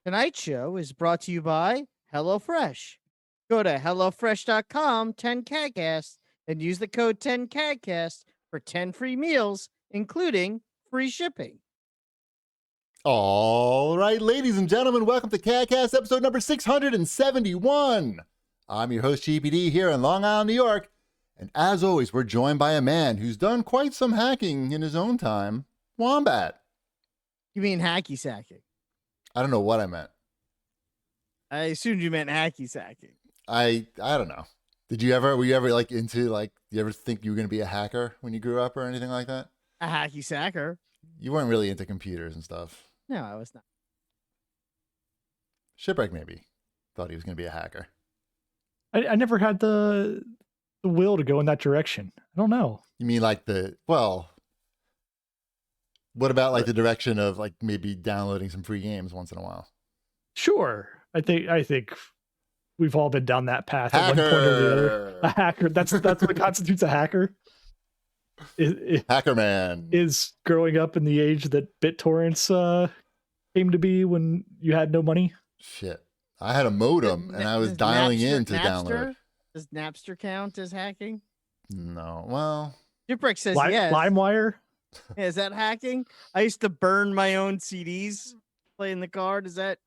Tonight's show is brought to you by HelloFresh. Go to HelloFresh.com 10CAGcast and use the code 10CAGcast for 10 free meals, including free shipping. All right, ladies and gentlemen, welcome to CAGcast episode number 671. I'm your host, GPD, here in Long Island, New York. And as always, we're joined by a man who's done quite some hacking in his own time, Wombat. You mean hacky sacking? I don't know what I meant. I assumed you meant hacky sacking. I don't know. Were you ever do you ever think you were going to be a hacker when you grew up or anything like that? A hacky sacker? You weren't really into computers and stuff. No, I was not. Shipwreck maybe thought he was going to be a hacker. I never had the will to go in that direction. I don't know. You mean what about like the direction of like maybe downloading some free games once in a while? Sure. I think we've all been down that path at one point or the other. A hacker. That's what constitutes a hacker. Hacker man is growing up in the age that BitTorrents came to be when you had no money. Shit. I had a modem and I was dialing in to Napster? download. Does Napster count as hacking? No. Well, Shipwreck says yes. LimeWire? Yeah, is that hacking? I used to burn my own CDs, play in the car. Does that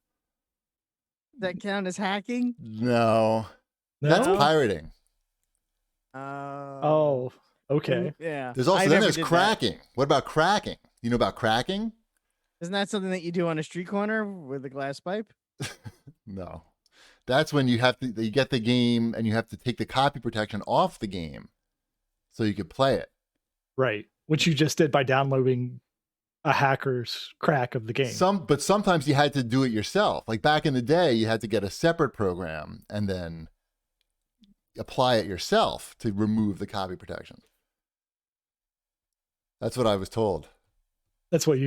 count as hacking? no. That's pirating. Oh, okay. Yeah. There's cracking. What about cracking? You know about cracking? Isn't that something that you do on a street corner with a glass pipe? No. That's when you get the game and you have to take the copy protection off the game so you could play it. Right. Which you just did by downloading a hacker's crack of the game. But sometimes you had to do it yourself. Like back in the day, you had to get a separate program and then apply it yourself to remove the copy protection. That's what I was told. That's what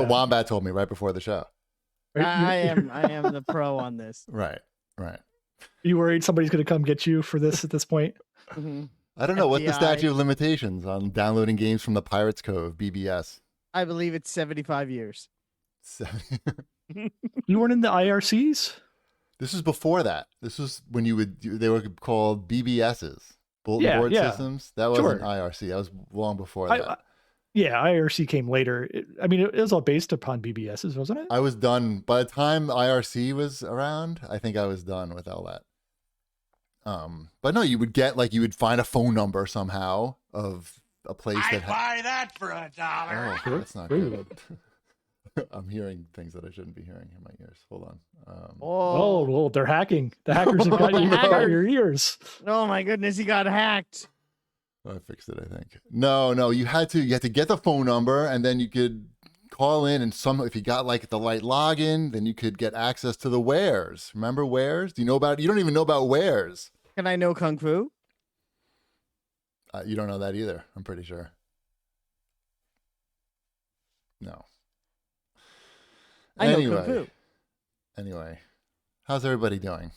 Wombat told me right before the show. I am the pro on this. Right. You worried somebody's going to come get you for this at this point? Mm-hmm. I don't know what the statute of limitations on downloading games from the Pirates Cove, BBS. I believe it's 75 years. You weren't in the IRCs? This was before that. This was when they were called BBSs, bulletin board systems. That wasn't IRC. That was long before that. IRC came later. It was all based upon BBSs, wasn't it? I was done by the time IRC was around. I think I was done with all that. But no, you would find a phone number somehow of a place I'd buy that for $1. Oh, that's not good. I'm hearing things that I shouldn't be hearing in my ears. Hold on. Well, they're hacking. The hackers have got your ears. Oh my goodness, he got hacked. I fixed it, I think. No, you had to get the phone number and then you could call in and if you got like the right login, then you could get access to the wares. Remember wares? You don't even know about wares. Can I know Kung Fu? You don't know that either, I'm pretty sure. No. I know Kung Fu. Anyway, how's everybody doing?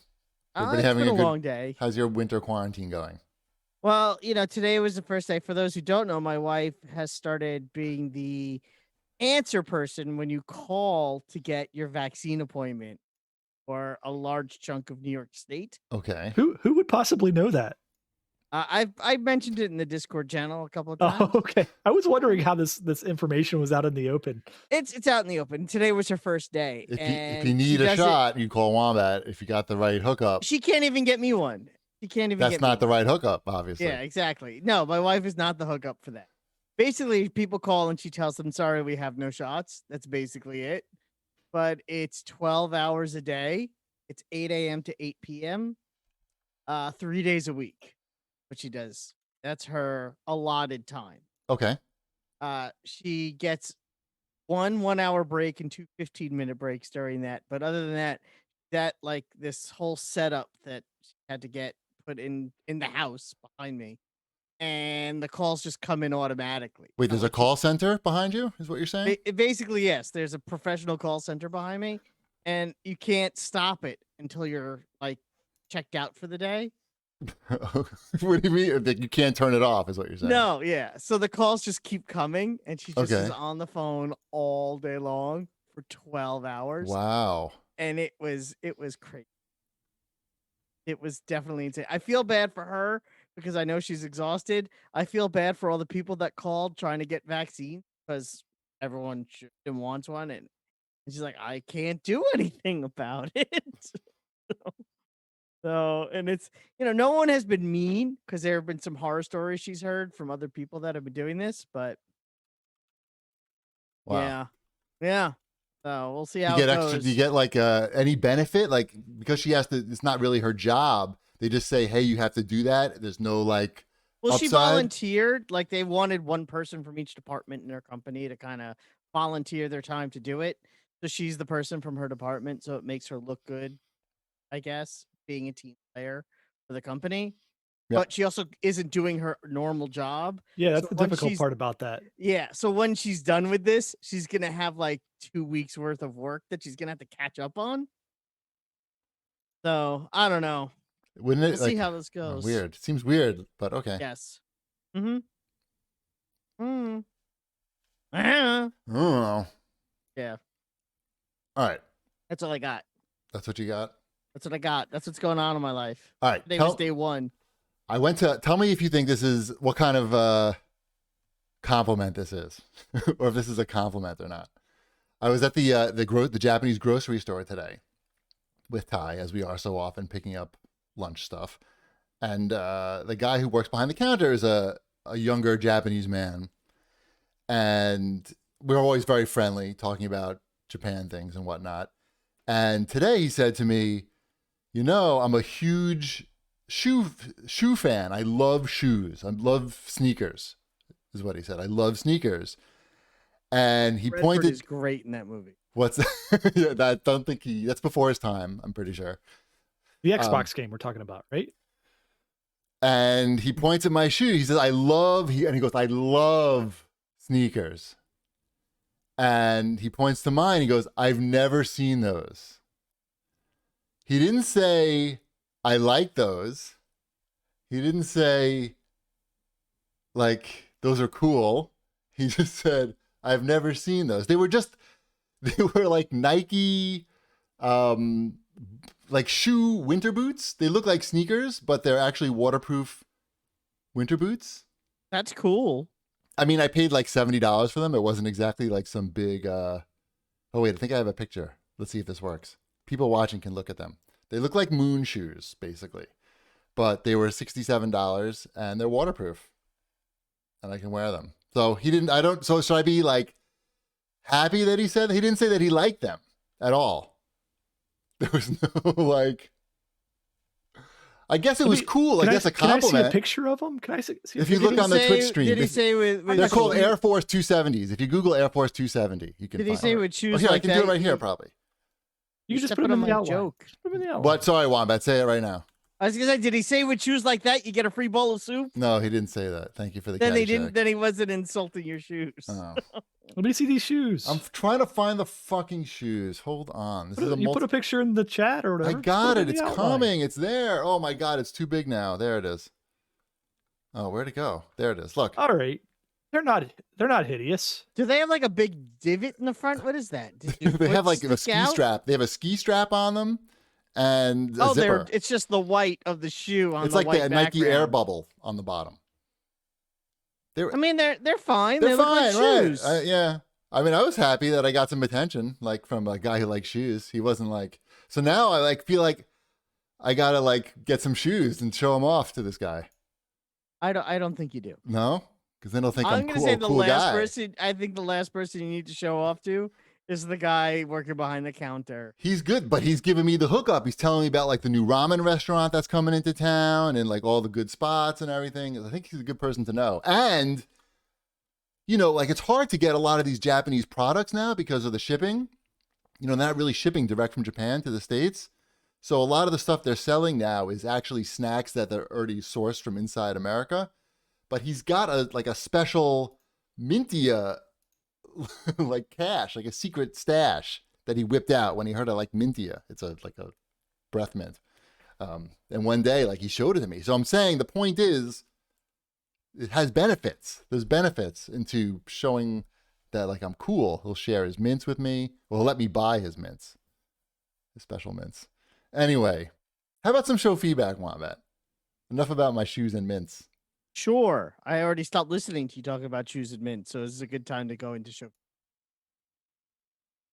Everybody having a long day. How's your winter quarantine going? Well, today was the first day. For those who don't know, my wife has started being the answer person when you call to get your vaccine appointment for a large chunk of New York State. Okay. Who would possibly know that? I mentioned it in the Discord channel a couple of times. Oh, okay. I was wondering how this information was out in the open. It's out in the open. Today was her first day. If you need a shot, you call Wombat if you got the right hookup. She can't even get me one. She can't even. That's not the right hookup, obviously. Yeah, exactly. No, my wife is not the hookup for that. Basically, people call and she tells them, "Sorry, we have no shots." That's basically it. But it's 12 hours a day. It's 8 a.m. to 8 p.m. 3 days a week. What she does. That's her allotted time. Okay. She gets one 1-hour break and two 15-minute breaks during that. But other than that like this whole setup that she had to get put in the house behind me, and the calls just come in automatically. Wait, there's a call center behind you, is what you're saying? Basically, yes. There's a professional call center behind me, and you can't stop it until you're like checked out for the day. What do you mean? That you can't turn it off, is what you're saying? No, yeah. So the calls just keep and she just is on the phone all day long for 12 hours. Wow. and it was crazy. It was definitely insane. I feel bad for her because I know she's exhausted. I feel bad for all the people that called trying to get vaccines because everyone wants one, and she's like, I can't do anything about it. So, and it's, no one has been mean because there have been some horror stories she's heard from other people that have been doing this, but Wow. yeah. So we'll see You how get it extra. goes. Do you get like any benefit? Like because she has to. It's not really her job. They just say, "Hey, you have to do that." There's no like Well, she upside. volunteered. Like they wanted one person from each department in their company to kind of volunteer their time to do it. So she's the person from her department. So it makes her look good, I guess, being a team player for the company. Yep. But she also isn't doing her normal job. Yeah, that's So the when difficult she's- part about that. Yeah. So when she's done with this, she's gonna have like 2 weeks worth of work that she's gonna have to catch up on. So I don't know. Wouldn't it? We'll like, see how this goes. Weird. Seems weird, but okay. Yes. Mm-hmm. Mm. I don't know. Yeah. All right. That's all I got. That's what you got. That's what I got. That's what's going on in my life. All right. Today was day one. I went to. Tell me if you think this is what kind of compliment this is, or if this is a compliment or not. I was at the Japanese grocery store today with Ty, as we are so often, picking up lunch stuff, and the guy who works behind the counter is a younger Japanese man, and we're always very friendly, talking about Japan things and whatnot. And today he said to me, I'm a huge shoe fan. I love shoes. I love sneakers, is what he said. I love sneakers. And he Redford pointed. is great in that movie. What's that? I don't think that's before his time, I'm pretty sure. The Xbox game we're talking about, right? And he points at my shoe. He says, and he goes, I love sneakers. And he points to mine. He goes, I've never seen those. He didn't say, I like those. He didn't say, like, those are cool. He just said, I've never seen those. They were like Nike, like shoe winter boots. They look like sneakers, but they're actually waterproof winter boots. That's cool. I mean, I paid like $70 for them. It wasn't exactly like some big, oh wait, I think I have a picture. Let's see if this works. People watching can look at them. They look like moon shoes, basically, but they were $67 and they're waterproof and I can wear them. So so should I be like happy that he said, he didn't say that he liked them at all. There was no like, I guess it was cool. I guess a compliment. Can I see a picture of them? Can I see if you look on the Twitch stream, did he say they're called Air Force 270s. If you Google Air Force 270, you can. Did he find say them. with shoes Here, like I can that? do it right here, probably. You just put them in the outline. joke. Just put them in the outline. What? Sorry, Wombat. Say it right now. I was gonna say, did he say with shoes like that you get a free bowl of soup? No, he didn't say that. Thank you for the. Then caddy he didn't. check. Then he wasn't insulting your shoes. Oh. Let me see these shoes. I'm trying to find the fucking shoes. Hold on. This is a put a picture in the chat or whatever. I got it. in the It's outline. coming. It's there. Oh my god, it's too big now. There it is. Oh, where'd it go? There it is. Look. All right. They're not hideous. Do they have like a big divot in the front? What is that? Did your They foot have like a stick ski out? strap. They have a ski strap on them and a zipper. It's just the white of the shoe on It's the like white the Nike Air background. Bubble on the bottom. I mean, they're fine. They're They look fine, like right? shoes. Yeah. I mean, I was happy that I got some attention, like from a guy who likes shoes. He wasn't like. So now I like feel like I gotta like get some shoes and show them off to this guy. I don't think you do. No, because then he'll think I'm gonna cool. say the cool last guy. person. I think the last person you need to show off to is the guy working behind the counter. He's good, but he's giving me the hookup. He's telling me about like the new ramen restaurant that's coming into town and like all the good spots and everything. I think he's a good person to know. And like it's hard to get a lot of these Japanese products now because of the shipping. They're not really shipping direct from Japan to the States. So a lot of the stuff they're selling now is actually snacks that they're already sourced from inside America. But he's got a special Mintia like cache, like a secret stash that he whipped out when he heard I like Mintia. It's like a breath mint. And one day, like he showed it to me. So I'm saying the point is, it has benefits. There's benefits into showing that like I'm cool. He'll share his mints with me. Or he'll let me buy his mints. his special mints. Anyway, how about some show feedback, Wombat? Enough about my shoes and mints. Sure. I already stopped listening to you talking about shoes and mint, so this is a good time to go into show.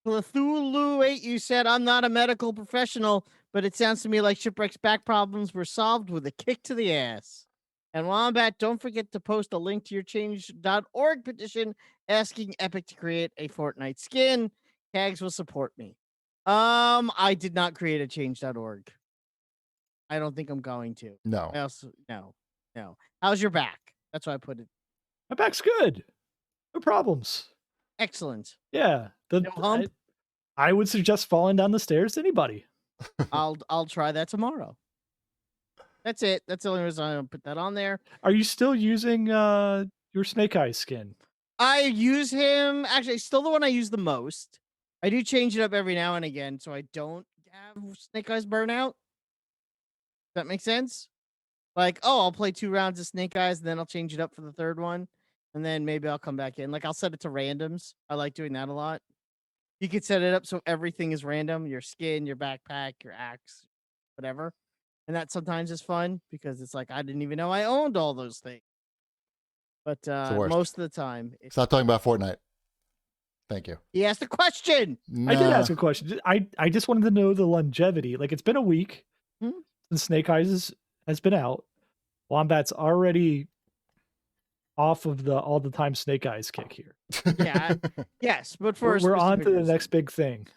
Cthulhu 8, you said, I'm not a medical professional, but it sounds to me like Shipwreck's back problems were solved with a kick to the ass. And Wombat, don't forget to post a link to your change.org petition asking Epic to create a Fortnite skin. Cags will support me. I did not create a change.org. I don't think I'm going to. No. I also no. How's your back? That's why I put it. My back's good. No problems. Excellent. Yeah. No hump? I would suggest falling down the stairs to anybody. I'll try that tomorrow. That's it. That's the only reason I don't put that on there. Are you still using your Snake Eyes skin? I use him actually still the one I use the most. I do change it up every now and again so I don't have Snake Eyes burnout. Does that make sense? Like, oh, I'll play 2 rounds of Snake Eyes, and then I'll change it up for the third one. And then maybe I'll come back in. Like, I'll set it to randoms. I like doing that a lot. You could set it up so everything is random. Your skin, your backpack, your axe, whatever. And that sometimes is fun because it's like, I didn't even know I owned all those things. But most of the time... Stop talking about Fortnite. Thank you. He asked a question! Nah. I did ask a question. I just wanted to know the longevity. Like, it's been a week since Snake Eyes has been out. Wombat's already off of the all the time Snake Eyes kick here. Yeah. Yes, but for we're on to the next big thing.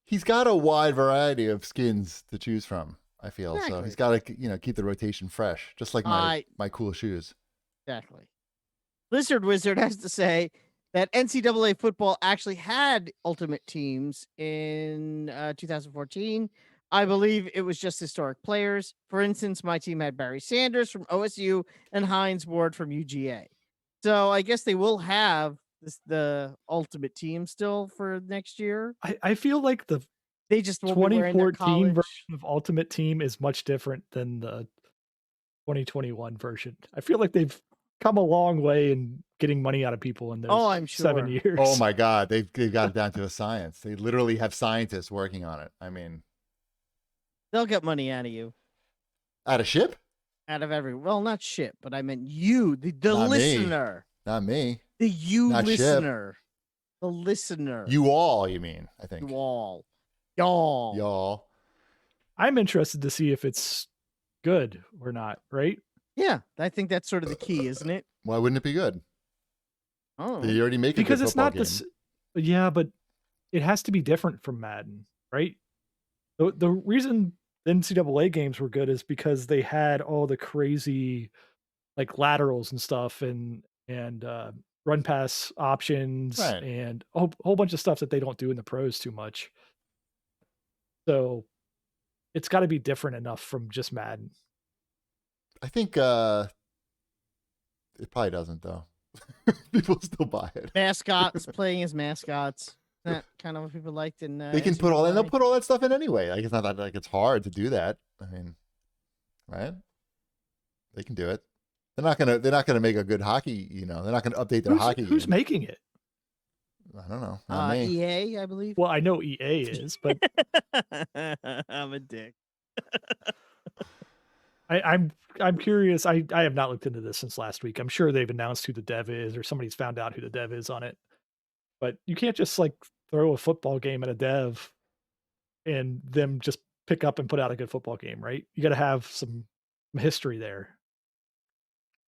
He's got a wide variety of skins to choose from, I feel. Exactly. So he's got to, keep the rotation fresh, just like my cool shoes. Exactly. Lizard Wizard has to say that NCAA football actually had ultimate teams in 2014. I believe it was just historic players. For instance, my team had Barry Sanders from OSU and Hines Ward from UGA. So I guess they will have the ultimate team still for next year. I feel like they just 2014 version of Ultimate Team is much different than the 2021 version. I feel like they've come a long way in getting money out of people in those I'm sure. 7 years. Oh my God, they've got it down to a science. They literally have scientists working on it. I mean, they'll get money out of you. Out of ship? Out of not ship, but I meant you, the Not listener. Me. Not me. The you Not listener. Ship. The listener. You all, you mean, I think. You all. Y'all. Y'all. I'm interested to see if it's good or not, right? Yeah, I think that's sort of the key, isn't it? Why wouldn't it be good? Oh. Did you already make it because it's not game? this. Yeah, but it has to be different from Madden, right? The reason the NCAA games were good is because they had all the crazy like laterals and stuff and run pass options and a whole bunch of stuff that they don't do in the pros too much. So it's got to be different enough from just Madden. I think it probably doesn't though. People still buy it. Mascots playing as mascots. Isn't that kind of what people liked in they can put all and they'll put all that stuff in anyway. Like it's not that like it's hard to do that. I mean, right? They can do it. They're not gonna make a good hockey, They're not gonna update their hockey. Who's making it? I don't know. Not me. EA, I believe. Well, I know EA is, but I'm a dick. I'm curious. I have not looked into this since last week. I'm sure they've announced who the dev is, or somebody's found out who the dev is on it. But you can't just like throw a football game at a dev and them just pick up and put out a good football game, right? You got to have some history there.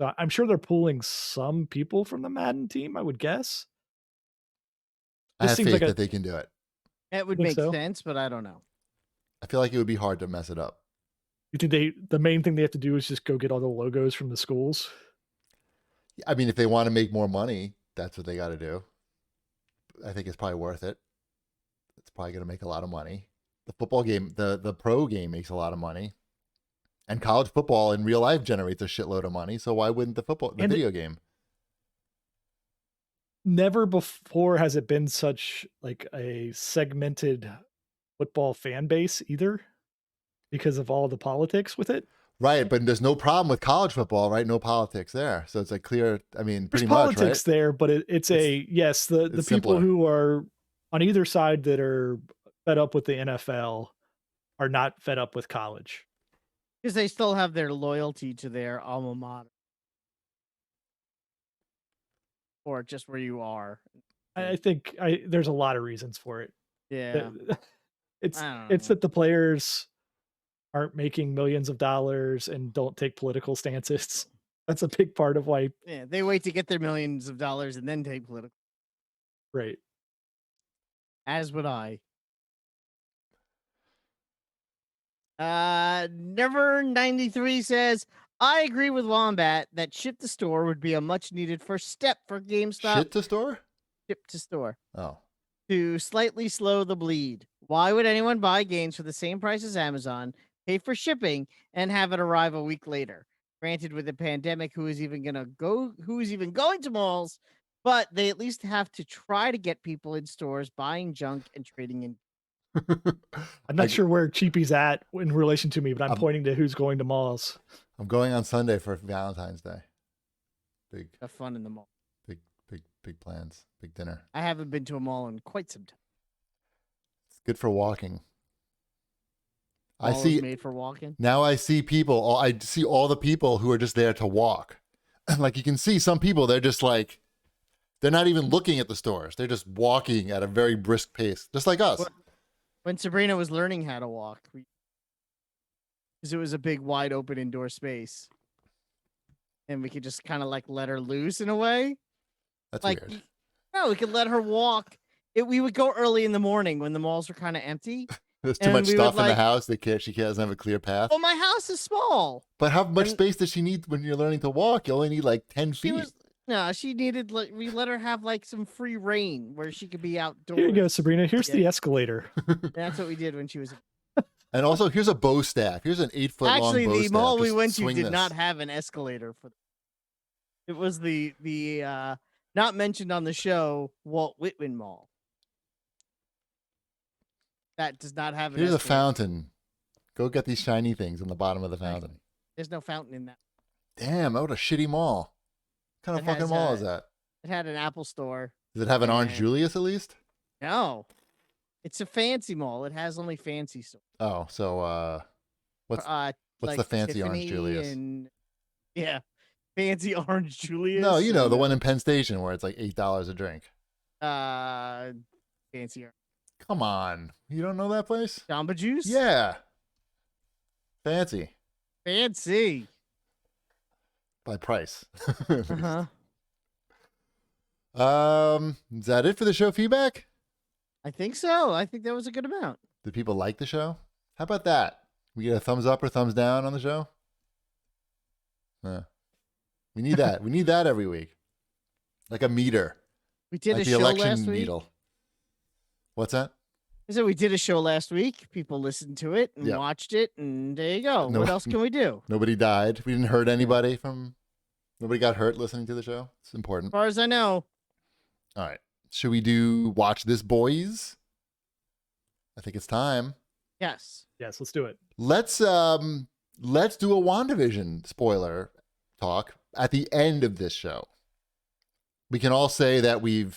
So I'm sure they're pulling some people from the Madden team, I would guess. I have faith that they can do it. It would make sense, but I don't know. I feel like it would be hard to mess it up. You think the main thing they have to do is just go get all the logos from the schools? I mean, if they want to make more money, that's what they got to do. I think it's probably worth it. It's probably going to make a lot of money. The football game, the pro game makes a lot of money. And college football in real life generates a shitload of money. So why wouldn't the video game? Never before has it been such like a segmented football fan base either, because of all the politics with it. Right, but there's no problem with college football, right? No politics there. So it's like clear, I mean, pretty there's much, politics there, but it's the people who are on either side that are fed up with the NFL are not fed up with college. Because they still have their loyalty to their alma mater. Or just where you are. I think there's a lot of reasons for it. Yeah. It's I don't it's know. that the players aren't making millions of dollars and don't take political stances. That's a big part of why. Yeah, they wait to get their millions of dollars and then take political. Right. As would I. Never 93 says, I agree with Wombat that ship to store would be a much needed first step for GameStop. Shit to store? Ship to store. Oh. To slightly slow the bleed. Why would anyone buy games for the same price as Amazon, pay for shipping, and have it arrive a week later? Granted, with the pandemic, who is even going to malls? But they at least have to try to get people in stores buying junk and trading in. I'm not sure where Cheapy's at in relation to me, but I'm pointing to who's going to malls. I'm going on Sunday for Valentine's Day. Big. Have fun in the mall. Big plans. Big dinner. I haven't been to a mall in quite some time. It's good for walking. Mall I see. is made for walking. Now I see people. I see all the people who are just there to walk. Like you can see some people. They're just like, they're not even looking at the stores. They're just walking at a very brisk pace, just like us. When Sabrina was learning how to walk, because it was a big, wide open indoor space, and we could just kind of like let her loose in a way. That's like, weird. No, we could let her walk. We would go early in the morning when the malls were kind of empty. There's too much stuff in the house. She doesn't have a clear path. Well, my house is small. But how much space does she need when you're learning to walk? You only need like 10 feet. She needed we let her have like some free reign where she could be outdoors. Here you go, Sabrina. Here's the escalator. That's what we did when she was. And also, here's a bow staff. Here's an 8-foot long bow staff. Actually, the mall we went to swing did this. not have an escalator for. It was the not mentioned on the show Walt Whitman Mall. That does not have an Here's escalator. a fountain. Go get these shiny things in the bottom of the fountain. There's no fountain in that. Damn, what a shitty mall. What kind of fucking mall is that? It had an Apple store. Does it have an Orange Julius at least? No. It's a fancy mall. It has only fancy stores. Oh, so what's like the fancy Tiffany Orange Julius? Yeah. Fancy Orange Julius. No, you know, the one in Penn Station where it's like $8 a drink. Fancy. Come on. You don't know that place? Jamba Juice? Yeah. Fancy. Fancy. By price. Uh-huh. Is that it for the show feedback? I think so. I think that was a good amount. Did people like the show? How about that? We get a thumbs up or thumbs down on the show? We need that. We need that every week. Like a meter. We did like a the show election last week. needle. What's that? I said we did a show last week. People listened to it and watched it, and there you go. What else can we do? Nobody died. We didn't hurt anybody nobody got hurt listening to the show. It's important. As far as I know. All right. Should we do Watch This, Boys? I think it's time. Yes. Yes, let's do it. Let's do a WandaVision spoiler talk at the end of this show. We can all say that we're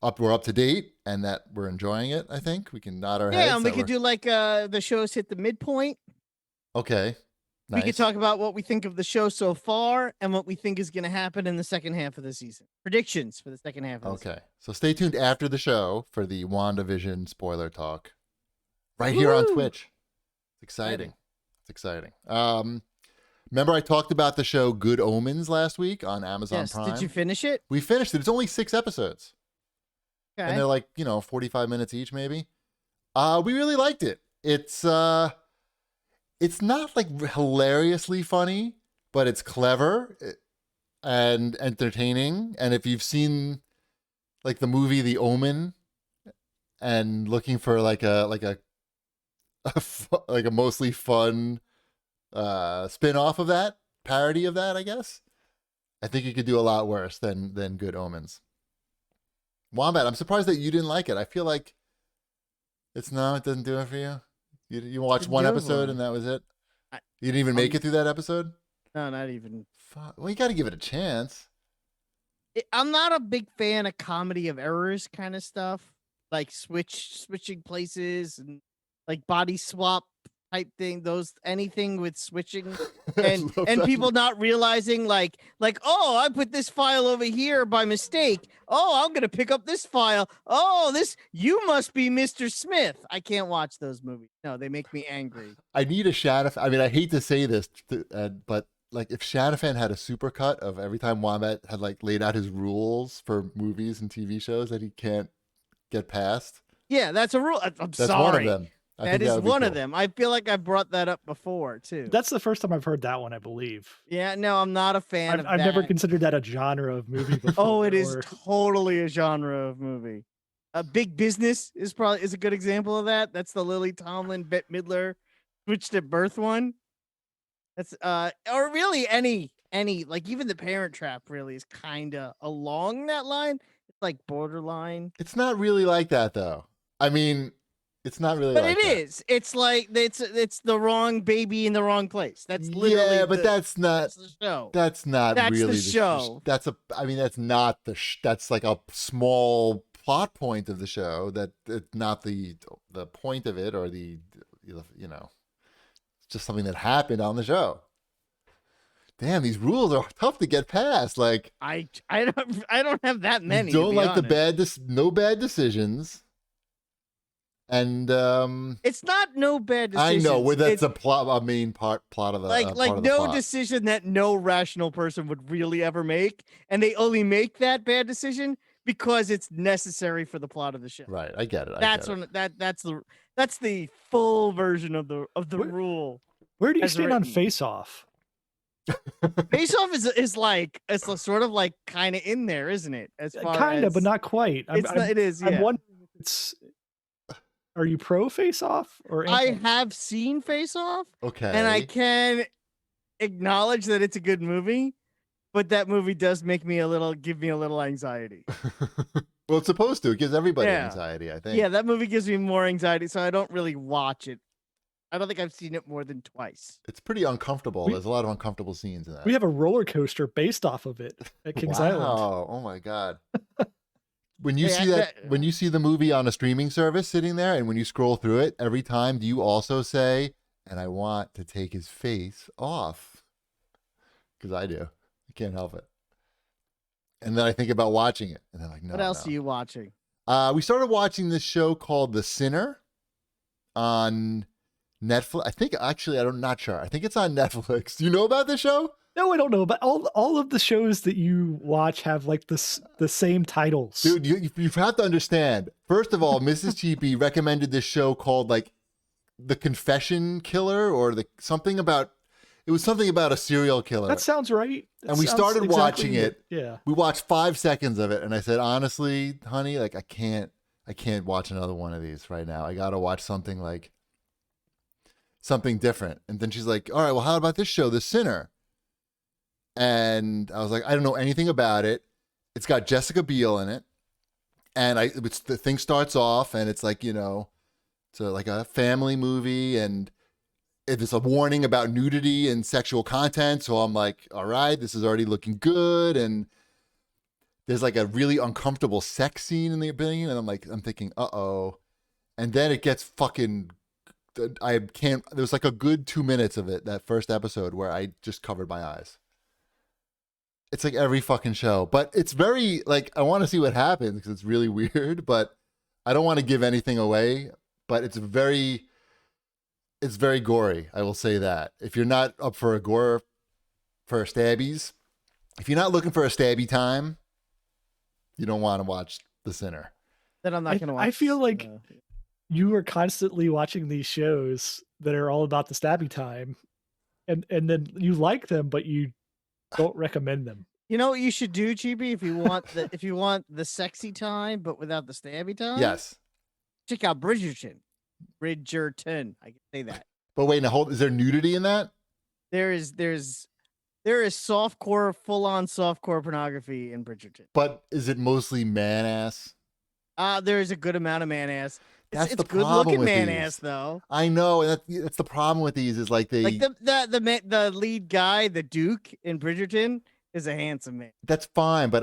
up to date and that we're enjoying it. I think we can nod our heads. Yeah, and we could do like the show's hit the midpoint. Okay. Nice. We could talk about what we think of the show so far and what we think is going to happen in the second half of the season. Predictions for the second half of the season. Okay. So stay tuned after the show for the WandaVision spoiler talk. Right here on Twitch. It's exciting. It's exciting. Remember I talked about the show Good Omens last week on Amazon Prime? Did you finish it? We finished it. It's only 6 episodes. Okay. And they're like, 45 minutes each maybe. We really liked it. It's not like hilariously funny, but it's clever and entertaining. And if you've seen like the movie The Omen and looking for like a mostly fun spin-off of that, parody of that, I guess, I think you could do a lot worse than Good Omens. Wombat, I'm surprised that you didn't like it. I feel like it doesn't do it for you. You watched one episode and that was it? You didn't even make it through that episode? No, not even. Well, you got to give it a chance. I'm not a big fan of comedy of errors kind of stuff, like switching places and like body swap type thing, those anything with switching I and love that. people not realizing like oh, I put this file over here by mistake. Oh, I'm gonna pick up this file. Oh, this you must be Mr. Smith. I can't watch those movies. No, they make me angry. I need a Shadowfan. I mean, I hate to say this, but like if Shadowfan had a supercut of every time Wombat had like laid out his rules for movies and TV shows that he can't get past. Yeah, that's a rule. I'm That's sorry. one of them. I That think is would be one of cool. them. I feel like I brought that up before too. That's the first time I've heard that one, I believe. Yeah, no, I'm not a fan of I've that. never considered that a genre of movie before. Oh, it is or- totally a genre of movie. A Big Business is a good example of that. That's the Lily Tomlin, Bette Midler, switched at birth one. That's or really any like even The Parent Trap really is kind of along that line. It's like borderline. It's not really like that though. I mean, it's not really But like it that. is. It's like it's the wrong baby in the wrong place. That's literally Yeah, but that's not that's the show. that's not That's the really show. That's a I mean that's not that's like a small plot point of the show that it's not the point of it or the you know, it's just something that happened on the show. Damn, these rules are tough to get past. Like I don't have that many. you to don't be like honest. no bad decisions. And It's not no bad I decisions. know where that's It's a main plot of the like part of the no plot. decision that no rational person would really ever make, and they only make that bad decision because it's necessary for the plot of the show. Right, I get it. That's that's the full version of the Where- rule. Where do you as stand on written. Face Off? Face Off is like it's sort of like kind of in there, isn't it? As far Kind as of, but not quite. it is. I'm Yeah. wondering if it's. Are you pro Face Off or I anti? have seen Face Off, Okay. and I can acknowledge that it's a good movie, but that movie does give me a little anxiety. Well, it's supposed to. It gives everybody Yeah. anxiety, I think. Yeah, that movie gives me more anxiety, so I don't really watch it. I don't think I've seen it more than twice. It's pretty uncomfortable. We- There's a lot of uncomfortable scenes in that. We have a roller coaster based off of it at Kings Island. Wow. Oh my God. When you Hey, see when you see the movie on a streaming service sitting there and when you scroll through it, every time do you also say, and I want to take his face off? Because I do. I can't help it. And then I think about watching it. And then like, no. What else no. are you watching? We started watching this show called The Sinner on Netflix. I think actually, I'm not sure. I think it's on Netflix. Do you know about this show? No, I don't know, but all of the shows that you watch have like the same titles. Dude, you have to understand. First of all, Mrs. Cheapy recommended this show called like The Confession Killer or something about a serial killer. That sounds right. That And we sounds started exactly watching it. Yeah. We watched 5 seconds of it and I said, honestly, honey, like I can't watch another one of these right now. I got to watch something different. And then she's like, all right, well, how about this show, The Sinner? And I was like, I don't know anything about it. It's got Jessica Biel in it. And the thing starts off and it's like, it's like a family movie and there's a warning about nudity and sexual content. So I'm like, all right, this is already looking good. And there's like a really uncomfortable sex scene in the beginning. And I'm thinking, uh-oh. And then it gets fucking, there's like a good 2 minutes of it, that first episode where I just covered my eyes. It's like every fucking show, but it's very like, I want to see what happens because it's really weird, but I don't want to give anything away, but it's very gory. I will say that. If you're not up for stabbies, if you're not looking for a stabby time, you don't want to watch The Sinner. Then I'm not going to watch. I feel like you are constantly watching these shows that are all about the stabby time, and then you like them, but you don't recommend them. You know what you should do, Cheapy, if you want the sexy time but without the stabby time? Yes. Check out Bridgerton. Bridgerton. I can say that. But wait, now is there nudity in that? There is softcore, full-on softcore pornography in Bridgerton. But is it mostly man ass? There is a good amount of man ass. That's It's the good problem looking with man these. ass though. I know, and that's the problem with these is like The lead guy, the Duke in Bridgerton, is a handsome man. that's fine, but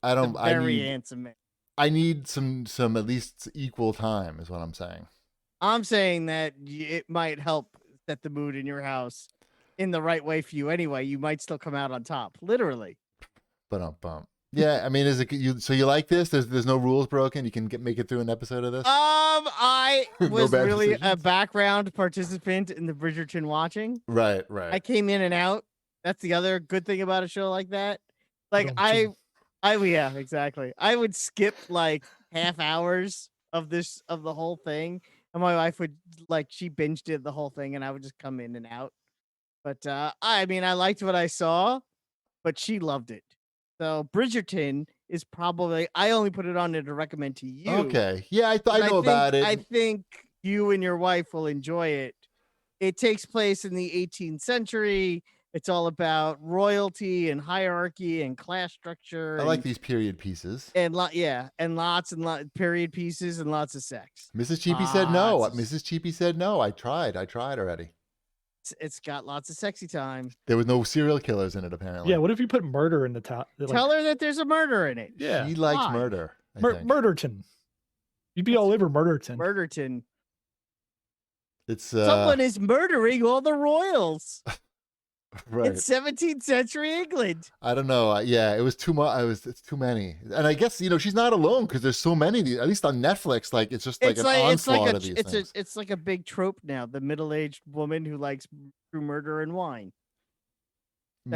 Very handsome man. I need some at least equal time is what I'm saying. I'm saying that it might help set the mood in your house in the right way for you anyway. You might still come out on top, literally. Bump. Yeah, I mean, is it you? So you like this? There's no rules broken. You can make it through an episode of this. I No was bad really a decisions? background participant in the Bridgerton watching. Right. I came in and out. That's the other good thing about a show like that. Like yeah, exactly. I would skip like half hours of the whole thing, and my wife would she binged it the whole thing, and I would just come in and out. But I mean, I liked what I saw, but she loved it. So Bridgerton is probably I only put it on there to recommend to you. Okay. Yeah, I know about it. I think you and your wife will enjoy it. It takes place in the 18th century. It's all about royalty and hierarchy and class structure. I like these period pieces. And lots period pieces and lots of sex. Mrs. Cheapy said no. Mrs. Cheapy said no. I tried already. It's got lots of sexy time. There was no serial killers in it, apparently. Yeah, what if you put murder in the top? Tell her that there's a murder in it. Yeah, she likes murder. I think. Murderton. You'd be all over Murderton. Murderton. It's someone is murdering all the royals. Right. It's 17th century England. I don't know. Yeah, it was too much. It's too many. And I guess she's not alone because there's so many. At least on Netflix, it's just like an onslaught of these things. It's like a big trope now. The middle-aged woman who likes true murder and wine.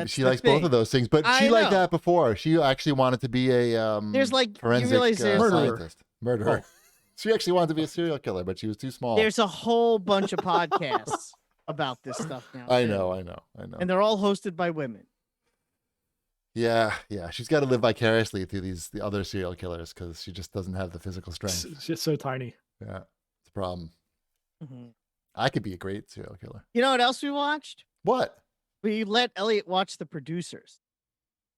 She likes both of those things, but she liked that before. She actually wanted to be a there's forensic scientist. Murderer. Oh. She actually wanted to be a serial killer, but she was too small. There's a whole bunch of podcasts about this stuff now. I know. And they're all hosted by women. Yeah. She's got to live vicariously through the other serial killers because she just doesn't have the physical strength. It's just so tiny. Yeah, it's a problem. Mm-hmm. I could be a great serial killer. You know what else we watched? What? We let Elliot watch The Producers.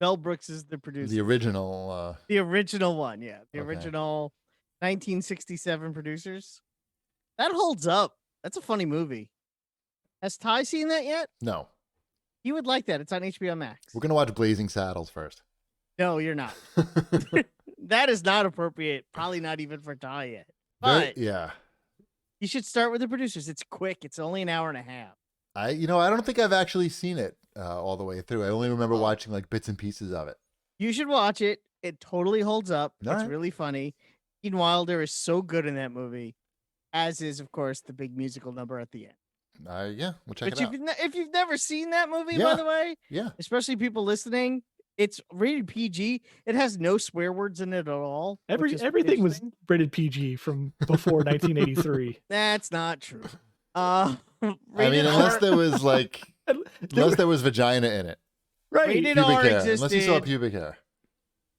Mel Brooks is the producer. The original. The original one, yeah. The original 1967 Producers. That holds up. That's a funny movie. Has Ty seen that yet? No. You would like that. It's on HBO Max. We're going to watch Blazing Saddles first. No, you're not. That is not appropriate. Probably not even for Ty yet. But yeah. You should start with The Producers. It's quick. It's only an hour and a half. I don't think I've actually seen it all the way through. I only remember watching bits and pieces of it. You should watch it. It totally holds up. It's really funny. Gene Wilder is so good in that movie, as is, of course, the big musical number at the end. Yeah, we'll check it out. If you've never seen that movie, by the way, especially people listening, it's rated PG. It has no swear words in it at all. Everything was rated PG from before 1983. That's not true. I mean, unless there was unless there was vagina in it, right? Rated R existed. Unless you saw pubic hair.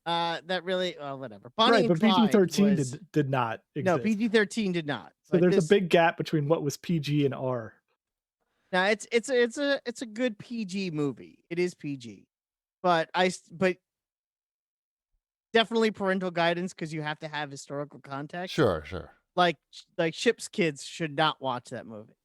That really, whatever. Bonnie but PG-13 did not exist. No, PG-13 did not. So there's a big gap between what was PG and R. Now it's a good PG movie. It is PG, but definitely parental guidance because you have to have historical context. Sure. Like Ship's kids should not watch that movie,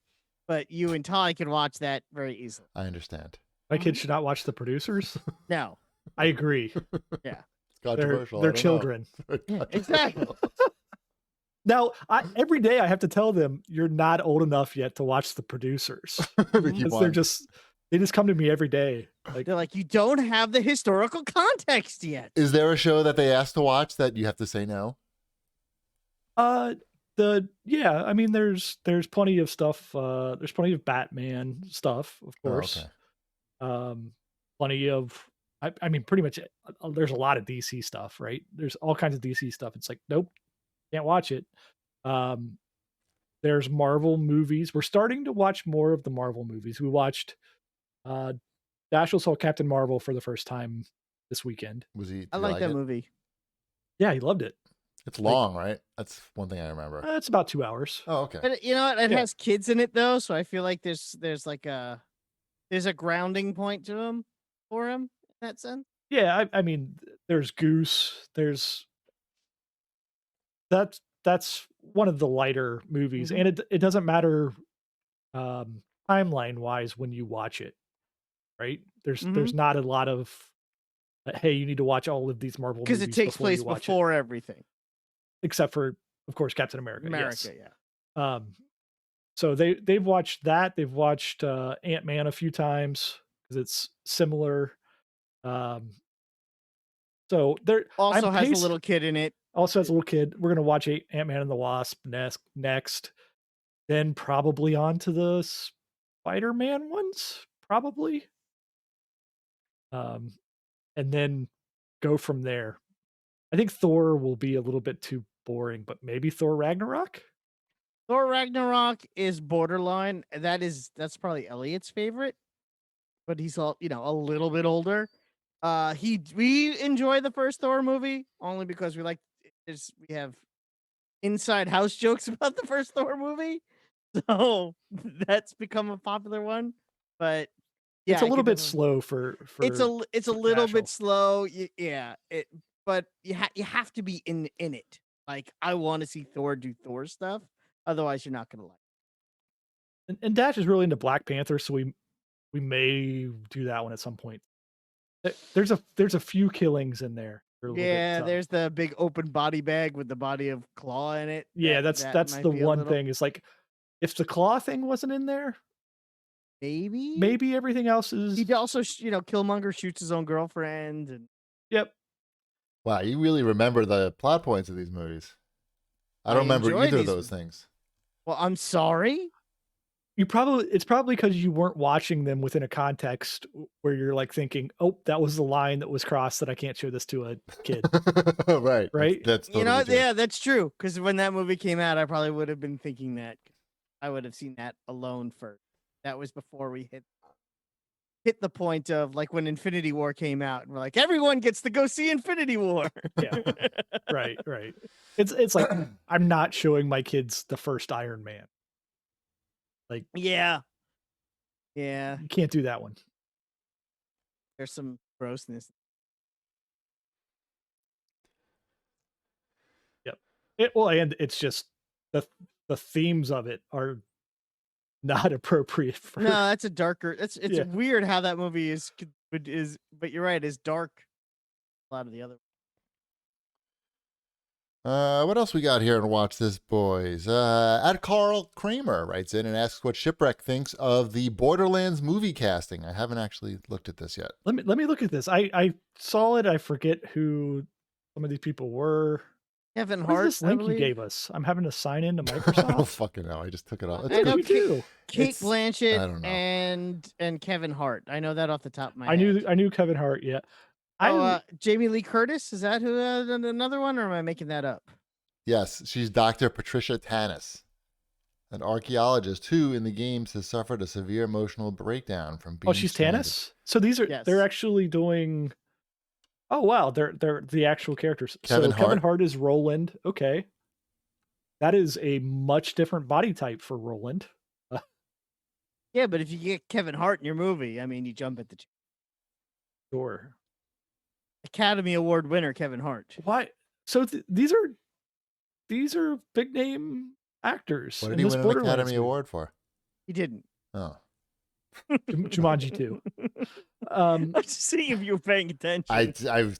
but you and Ty can watch that very easily. I understand. My kids should not watch The Producers. No, I agree. Yeah, it's controversial. They're children. Yeah, exactly. Now, every day I have to tell them you're not old enough yet to watch The Producers. Because they just come to me every day. They're like, you don't have the historical context yet. Is there a show that they ask to watch that you have to say no? I mean, there's plenty of stuff. There's plenty of Batman stuff, of course. Oh, okay. Plenty of, I mean, pretty much. There's a lot of DC stuff, right? There's all kinds of DC stuff. It's like, nope, can't watch it. There's Marvel movies. We're starting to watch more of the Marvel movies. We watched. Dashel saw Captain Marvel for the first time this weekend. I like that movie. Yeah, he loved it. It's long, right? That's one thing I remember. It's about 2 hours. Oh, okay. But you know what? It has kids in it though, so I feel like there's a grounding point to him for him in that sense. Yeah, I mean, there's Goose. That's one of the lighter movies, and it doesn't matter timeline wise when you watch it, right? There's not a lot of hey, you need to watch all of these Marvel movies because it takes place before everything, except for, of course, Captain America. Yeah. So they've watched that. They've watched Ant-Man a few times because it's similar. Um, so I'm Also has a paced. little kid in it. Also has a little kid. We're gonna watch Ant-Man and the Wasp next. Then probably on to the Spider-Man ones, probably. And then go from there. I think Thor will be a little bit too boring, but maybe Thor Ragnarok. Thor Ragnarok is borderline. That's probably Elliot's favorite, but he's a little bit older. We enjoy the first Thor movie only because we have inside house jokes about the first Thor movie, so that's become a popular one. But yeah, It's a I little could bit definitely- slow for It's a little international. bit slow. Yeah, but you have to be in it. Like I want to see Thor do Thor stuff. Otherwise, you're not gonna like it. And Dash is really into Black Panther, so we may do that one at some point. There's a few killings in there. They're a little bit Yeah, tough. there's the big open body bag with the body of Claw in it. Yeah, that that's might the be a one little- thing. Is like if the claw thing wasn't in there, Maybe everything else is. he also Killmonger shoots his own girlfriend and Yep. Wow, you really remember the plot points of these movies. I don't remember enjoy either of these- those things. well, I'm sorry. It's probably because you weren't watching them within a context where you're like thinking, oh, that was the line that was crossed that I can't show this to a kid. Right. Right? That's totally true. Yeah, that's true. Because when that movie came out, I probably would have been thinking that. I would have seen that alone first. That was before we hit the point of like when Infinity War came out, and we're like, everyone gets to go see Infinity War. Yeah. Right. It's like I'm not showing my kids the first Iron Man. Like Yeah. you can't do that one. There's some grossness. Yep. And it's just the themes of it are not appropriate for. No, that's a darker. It's Yeah. weird how that movie is, but you're right. Is dark. A lot of the other. What else we got here to watch this, boys? At Carl Kramer writes in and asks what Shipwreck thinks of the Borderlands movie casting. I haven't actually looked at this yet. Let me look at this. I saw it. I forget who some of these people were. Kevin What is Hart. this link you gave us? I'm having to sign into I don't Microsoft. fucking know. I just took it off. I know Me too. Kate It's- I Blanchett don't know. and Kevin Hart. I know that off the top of my I head. knew Kevin Hart. Yeah. Jamie Lee Curtis. Is that who another one, or am I making that up? Yes, she's Dr. Patricia Tanis, an archaeologist who, in the games, has suffered a severe emotional breakdown from being. Oh, she's stranded. Tanis. So they're Yes. actually doing. Oh wow, they're the actual characters. Kevin Kevin Hart. Hart is Roland. Okay, that is a much different body type for Roland. Yeah, but if you get Kevin Hart in your movie, I mean, you jump at the Sure. Academy Award winner Kevin Hart. Why? So these are big name actors. What did in he this win an Borderlands Academy movie. Award for? He didn't. Oh, Jumanji 2. I'm just seeing if you were paying attention. I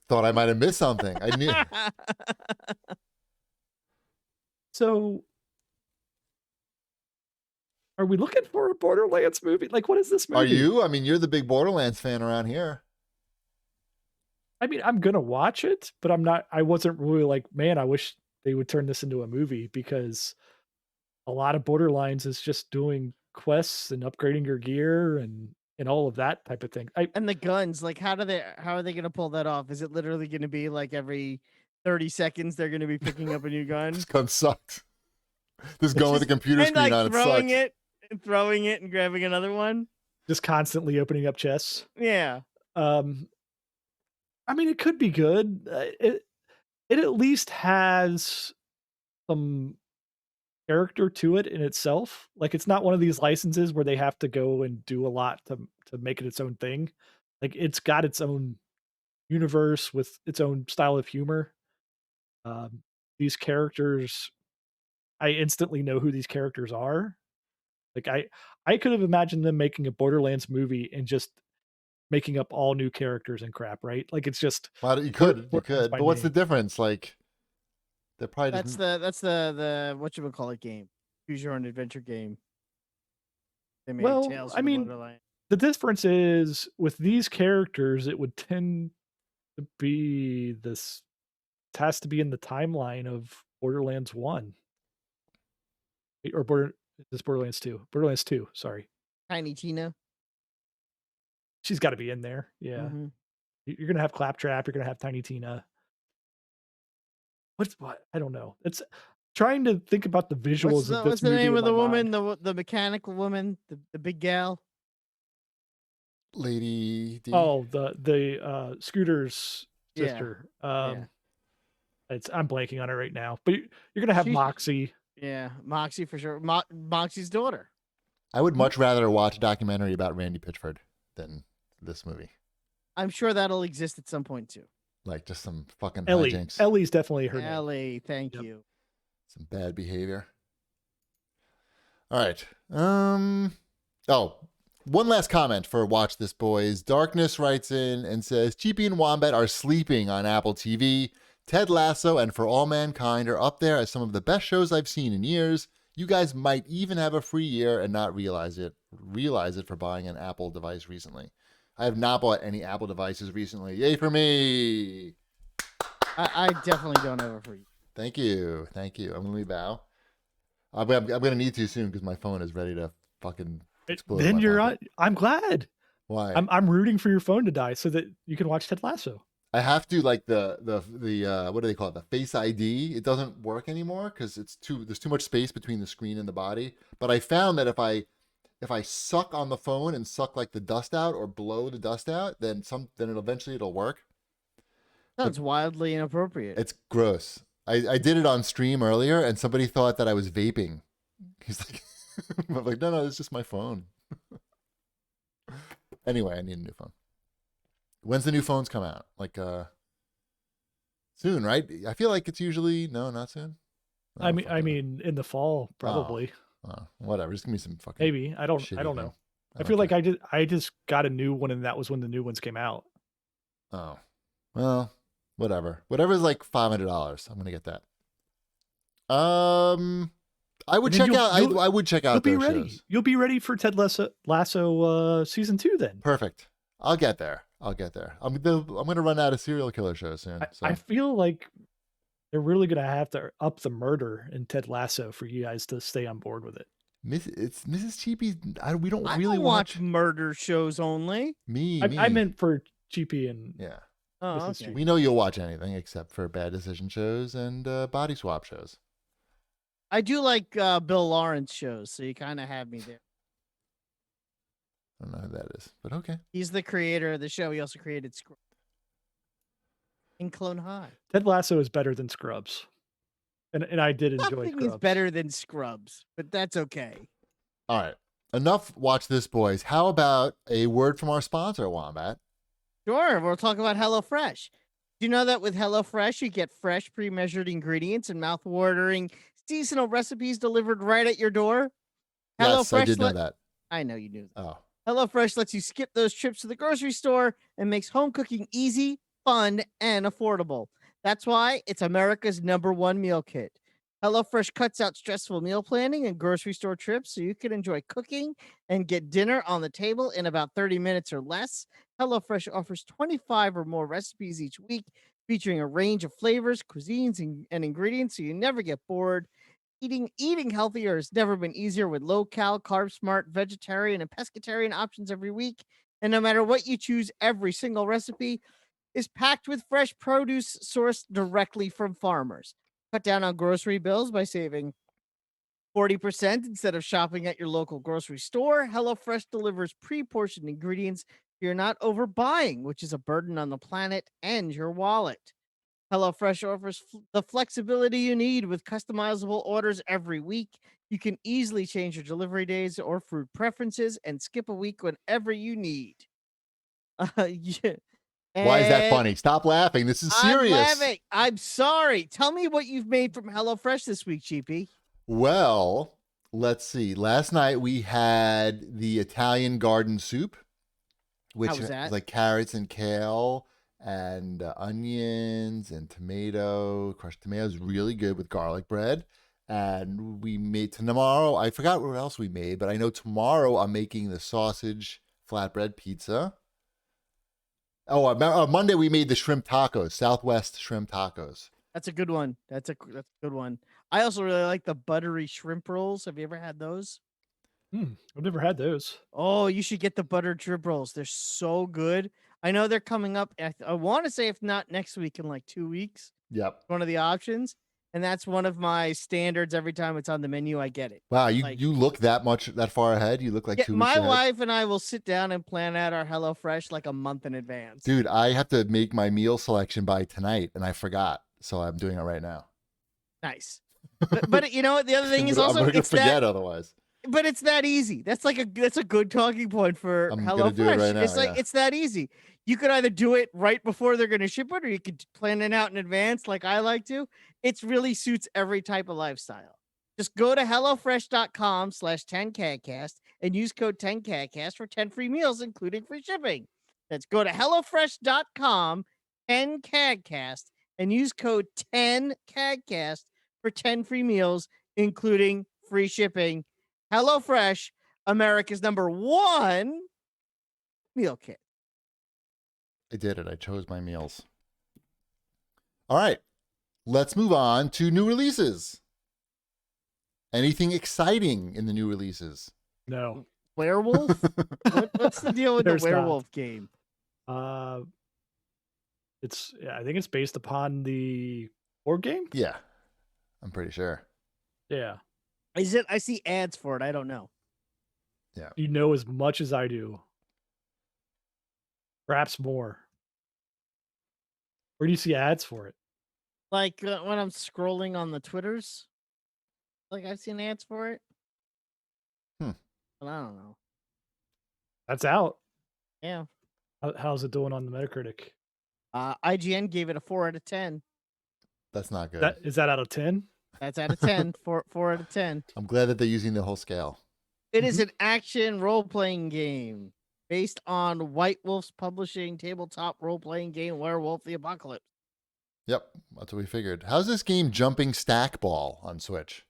thought I might have missed something. I knew. So are we looking for a Borderlands movie? Like, what is this movie? Are you? I mean, you're the big Borderlands fan around here. I mean, I'm gonna watch it, but I'm not. I wasn't really like, man, I wish they would turn this into a movie, because a lot of Borderlands is just doing quests and upgrading your gear and all of that type of thing. And the guns, like, how are they going to pull that off? Is it literally going to be like every 30 seconds they're going to be picking up a new gun? This gun sucks. This gun with the computer and screen like on it throwing sucks. it and throwing it and grabbing another one. Just constantly opening up chests. Yeah. I mean, it could be good. It at least has some character to it in itself. Like, it's not one of these licenses where they have to go and do a lot to make it its own thing. Like, it's got its own universe with its own style of humor. These characters, I instantly know who these characters are. Like, I could have imagined them making a Borderlands movie and just making up all new characters and crap, right? Like, it's just Well, you could, Borderlands by but what's the name. difference? Like, they're probably That's just the whatchamacallit game. Choose your own adventure game. They made Well, Tales I from the mean, Borderlands. the difference is with these characters, it would tend to be this. It has to be in the timeline of Borderlands 1 or Borderlands 2. Borderlands 2, sorry. Tiny Tina. She's got to be in there. Yeah. Mhm. You're going to have Claptrap, you're going to have Tiny Tina. What? I don't know. It's trying to think about the visuals of What's this the movie name in of my the woman? mind. The mechanical woman, the big gal. Lady D. Oh, the Scooter's Yeah. sister. Yeah. I'm blanking on it right now. But you're gonna have She- Moxie. Yeah, Moxie for sure. Moxie's daughter. I would much rather watch a documentary about Randy Pitchford than this movie. I'm sure that'll exist at some point too. Like just some fucking Ellie. hijinks, Ellie's definitely her name. Ellie, thank Yep. you. some bad behavior. All right. Oh, one last comment for Watch This Boys. Darkness writes in and says, Cheapy and Wombat are sleeping on Apple TV. Ted Lasso and For All Mankind are up there as some of the best shows I've seen in years. You guys might even have a free year and not realize it for buying an Apple device recently. I have not bought any Apple devices recently. Yay for me. I definitely don't have a free. Thank you. Thank you. I'm going to bow. I'm going to need to soon because my phone is ready to fucking explode. in Then my you're pocket. on. I'm glad. Why? I'm rooting for your phone to die so that you can watch Ted Lasso. I have to like the what do they call it? The Face ID. It doesn't work anymore because there's too much space between the screen and the body. But I found that if I suck on the phone and suck like the dust out or blow the dust out, then it'll work. Sounds wildly inappropriate. It's gross. I did it on stream earlier and somebody thought that I was vaping. He's like, I'm like, no, it's just my phone. Anyway, I need a new phone. When's the new phones come out? Like soon, right? I feel like it's usually not soon. I mean, in the fall probably. Whatever. Just give me some fucking Maybe I don't shitty know. thing. I feel like I just got a new one and that was when the new ones came out. Oh, well, whatever. Whatever's like $500, I'm gonna get that. I would check out. I would check out You'll be those ready. shows. You'll be ready for Ted Lasso season 2 then. Perfect. I'll get there. I'm gonna run out of serial killer shows soon. I feel like they're really gonna have to up the murder in Ted Lasso for you guys to stay on board with it. It's Mrs. Cheapy. We don't I really don't watch murder shows only. I meant for GP and yeah. Oh, Mrs. okay. Cheapy. We know you'll watch anything except for bad decision shows and body swap shows. I do like Bill Lawrence shows, so you kind of have me there. I don't know who that is, but okay. He's the creator of the show. He also created Scrubs in Clone High. Ted Lasso is better than Scrubs, and I did enjoy Nothing Scrubs. is better than Scrubs, but that's okay. All right. Enough Watch This, boys. How about a word from our sponsor, Wombat? Sure, we'll talk about HelloFresh. Do you know that with HelloFresh, you get fresh, pre-measured ingredients and mouth-watering seasonal recipes delivered right at your door? Yes, I did know that. I know you knew that. Oh. HelloFresh lets you skip those trips to the grocery store and makes home cooking easy, fun, and affordable. That's why it's America's #1 meal kit. HelloFresh cuts out stressful meal planning and grocery store trips so you can enjoy cooking and get dinner on the table in about 30 minutes or less. HelloFresh offers 25 or more recipes each week, featuring a range of flavors, cuisines, and ingredients so you never get bored. Eating healthier has never been easier with low-cal, carb-smart, vegetarian, and pescatarian options every week. And no matter what you choose, every single recipe is packed with fresh produce sourced directly from farmers. Cut down on grocery bills by saving 40% instead of shopping at your local grocery store. HelloFresh delivers pre-portioned ingredients so you're not overbuying, which is a burden on the planet and your wallet. HelloFresh offers the flexibility you need with customizable orders every week. You can easily change your delivery days or food preferences and skip a week whenever you need. Yeah. Why is that And funny? Stop laughing. This is serious. I'm laughing. I'm sorry. Tell me what you've made from HelloFresh this week, Cheapy. Well, let's see. Last night we had the Italian garden soup, which How was that? is like carrots and kale and onions and tomato. Crushed tomatoes, really good with garlic bread. And we made tomorrow. I forgot what else we made, but I know tomorrow I'm making the sausage flatbread pizza. Oh, Monday we made the shrimp tacos, Southwest shrimp tacos. That's a good one. That's a good one. I also really like the buttery shrimp rolls. Have you ever had those? I've never had those. Oh, you should get the buttered shrimp rolls. They're so good. I know they're coming up. I want to say if not next week, in like 2 weeks. Yep. One of the options, and that's one of my standards. Every time it's on the menu, I get it. Wow, Like- you look that far ahead. You look like Yeah, 2 weeks my ahead. wife and I will sit down and plan out our HelloFresh like a month in advance. Dude, I have to make my meal selection by tonight, and I forgot, so I'm doing it right now. Nice. But you know what? The other thing is I'm also gonna it's forget that, otherwise. but it's that easy. That's a good talking point for I'm gonna do it HelloFresh. right now, It's like yeah. it's that easy. You could either do it right before they're going to ship it, or you could plan it out in advance, like I like to. It really suits every type of lifestyle. Just go to hellofresh.com/10CAGcast and use code 10CAGcast for 10 free meals, including free shipping. Let's go to hellofresh.com 10CAGcast and use code 10CAGcast for 10 free meals, including free shipping. HelloFresh, America's #1 meal kit. I did it. I chose my meals. All right. Let's move on to new releases. Anything exciting in the new releases? No. Werewolf? What's the deal with There's the not. werewolf game? I think it's based upon the board game. Yeah, I'm pretty sure. Yeah. Is it? I see ads for it. I don't know. You know as much as I do. Perhaps more. Where do you see ads for it? Like when I'm scrolling on the Twitters, like I've seen ads for it. But I don't know. That's out. Yeah. How's it doing on the Metacritic? IGN gave it a 4 out of 10. That's not good. Is that out of 10? That's out of 10. 4 out of 10. I'm glad that they're using the whole scale. It is an action role-playing game based on White Wolf's publishing tabletop role-playing game Werewolf the Apocalypse. Yep, that's what we figured. How's this game Jumping Stack Ball on Switch?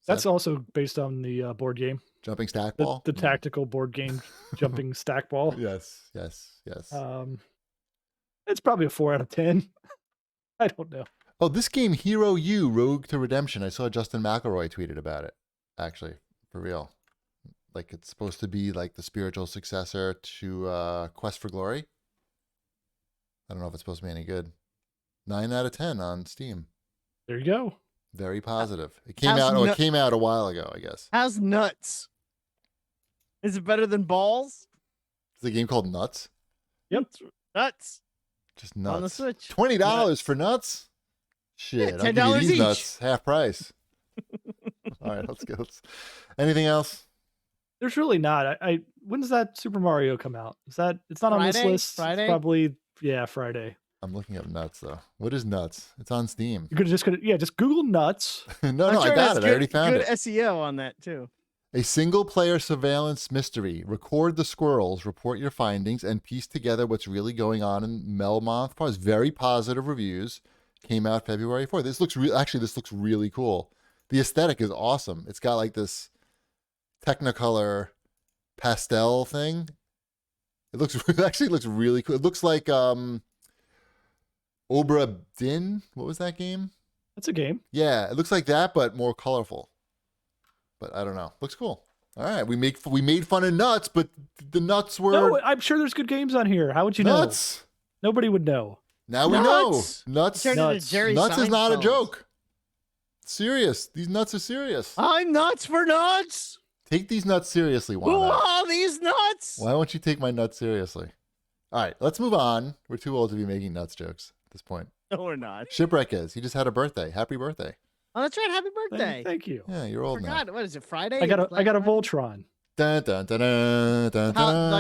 That's also based on the board game. Jumping Stack The, Ball? the tactical board game Jumping Stack Ball. Yes. It's probably a 4 out of 10. I don't know. Oh, this game, Hero U, Rogue to Redemption. I saw Justin McElroy tweeted about it, actually, for real. Like, it's supposed to be like the spiritual successor to Quest for Glory. I don't know if it's supposed to be any good. 9 out of 10 on Steam. There you go. Very positive. It came out a while ago, I guess. How's nuts? Is it better than balls? Is the game called Nuts? Yep. Nuts. Just nuts. On the Switch. $20 for nuts? Shit, I'll give you $10 these each. nuts, half price. All right, let's go. Anything else? There's really not. When does that Super Mario come out? It's not on this Friday? list. Friday? It's probably Friday. I'm looking up Nuts, though. What is Nuts? It's on Steam. You're just Google nuts. No, I'm I sure got has it. I already found good it. SEO on that too. A single-player surveillance mystery. Record the squirrels, report your findings, and piece together what's really going on in Melmoth Park. Very positive reviews. Came out February 4th. This looks really cool. The aesthetic is awesome. It's got like this Technicolor pastel thing. It actually looks really cool. It looks like Obra Dinn. What was that game? That's a game. Yeah, it looks like that, but more colorful. But I don't know. Looks cool. All right, we made fun of Nuts, but the nuts were No, I'm sure there's good games on here. How would you nuts. know? Nobody would know. Now we know. Nuts. Nuts. Turned into Nuts. Jerry Nuts is not a Seinfeld. joke. Serious. These nuts are serious. I'm nuts for nuts. Take these nuts seriously, Who Juan. are these nuts? Why won't you take my nuts seriously? All right, let's move on. We're too old to be making nuts jokes at this point. No, we're not. Shipwreck is. He just had a birthday. Happy birthday. Oh, that's right. Happy birthday. Thank you. Yeah, you're old now. Forgot. What is it? Friday? I got a Black Friday? Voltron. Dun, dun, dun, dun, dun, How,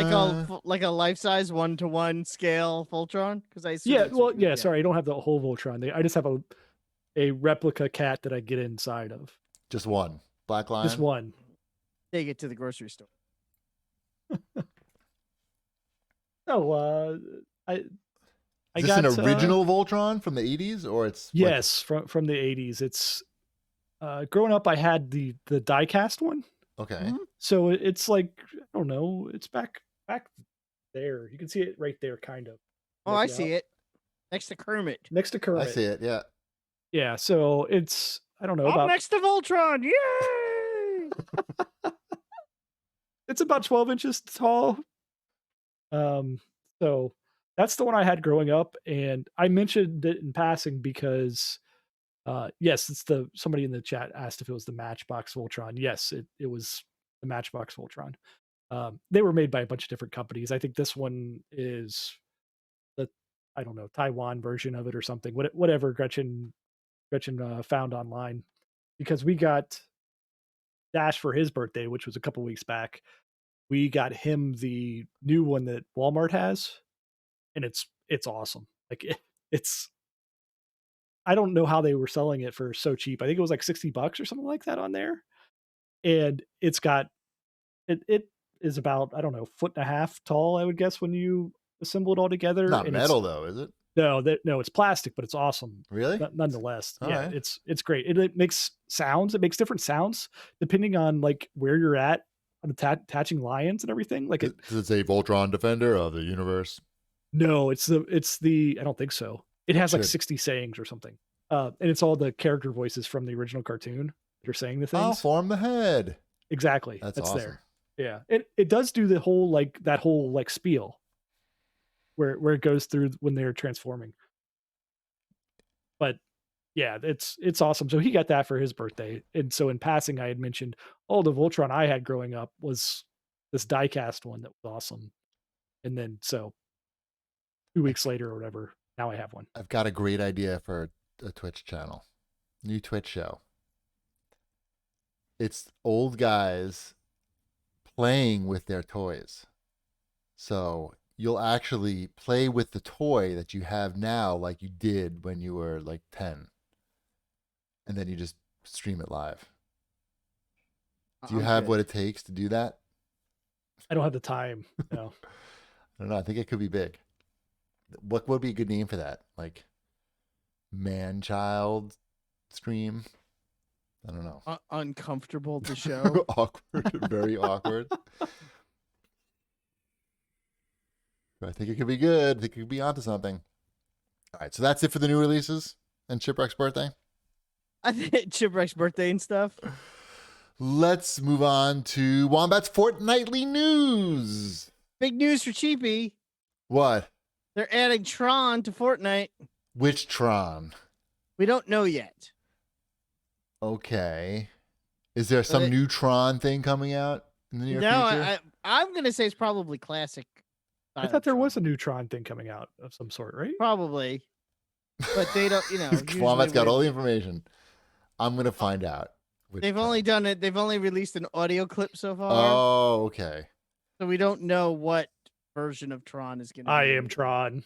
dun. like a life size 1-to-1 scale Voltron? Because I assume Yeah, that's well, what you yeah. get. Sorry, I don't have the whole Voltron. I just have a replica cat that I get inside of. Just one. Black Lion. Just one. Take it to the grocery store. No, I Is this got an original Voltron from the 80s or it's like- yes from the 80s. It's growing up, I had the diecast one. Okay. Mhm. So it's like, I don't know, it's back there. You can see it right there, kind of. Oh, I see it. Next to Kermit. Next to Kermit. I see it. Yeah. Yeah, so it's, I don't know, I'm about next to Voltron. Yay! it's about 12 inches tall. So that's the one I had growing up, and I mentioned it in passing because yes, it's somebody in the chat asked if it was the Matchbox Voltron. Yes, it was the Matchbox Voltron. They were made by a bunch of different companies. I think this one is the, I don't know, Taiwan version of it or something. Whatever Gretchen found online, because we got Dash for his birthday, which was a couple weeks back. We got him the new one that Walmart has, and it's awesome. Like it's, I don't know how they were selling it for so cheap. I think it was like $60 or something like that on there. And it's got it is about, I don't know, 1.5 feet tall, I would guess, when you assemble it all together. Not and metal though, is it? No, it's plastic, but it's awesome. Really? Nonetheless. All Yeah, right. it's great. It makes sounds. It makes different sounds depending on like where you're at on attaching lions and everything. Like Does it say Voltron Defender of the Universe? no, it's the I don't think so. It has like Should. 60 sayings or something. And it's all the character voices from the original cartoon that are saying the things. I'll form the head. Exactly. That's That's awesome. there. Yeah. It does do the whole that whole spiel where it goes through when they're transforming. But yeah, it's awesome. So he got that for his birthday. And so in passing, I had mentioned, oh, the Voltron I had growing up was this diecast one that was awesome. And then so 2 weeks later or whatever, now I have one. I've got a great idea for a Twitch channel. New Twitch show. It's old guys playing with their toys. So you'll actually play with the toy that you have now like you did when you were like 10. And then you just stream it live. Do you have what it takes to do that? I don't have the time. No. I don't know. I think it could be big. What would be a good name for that? Like man-child stream? I don't know. Uncomfortable to show. Awkward. Very awkward. I think it could be good. I think it could be onto something. All right. So that's it for the new releases and Shipwreck's birthday. I think Shipwreck's birthday and stuff. Let's move on to Wombat's fortnightly news. Big news for Cheapy. What? They're adding Tron to Fortnite. Which Tron? We don't know yet. Okay. Is there some new Tron thing coming out in the near future? I'm going to say it's probably classic. I thought there was a new Tron thing coming out of some sort, right? Probably. But they don't, Wombat's got all the information. I'm going to find out. They've only done it. They've only released an audio clip so far. Oh, okay. So we don't know what version of Tron is going to be. I am Tron. Is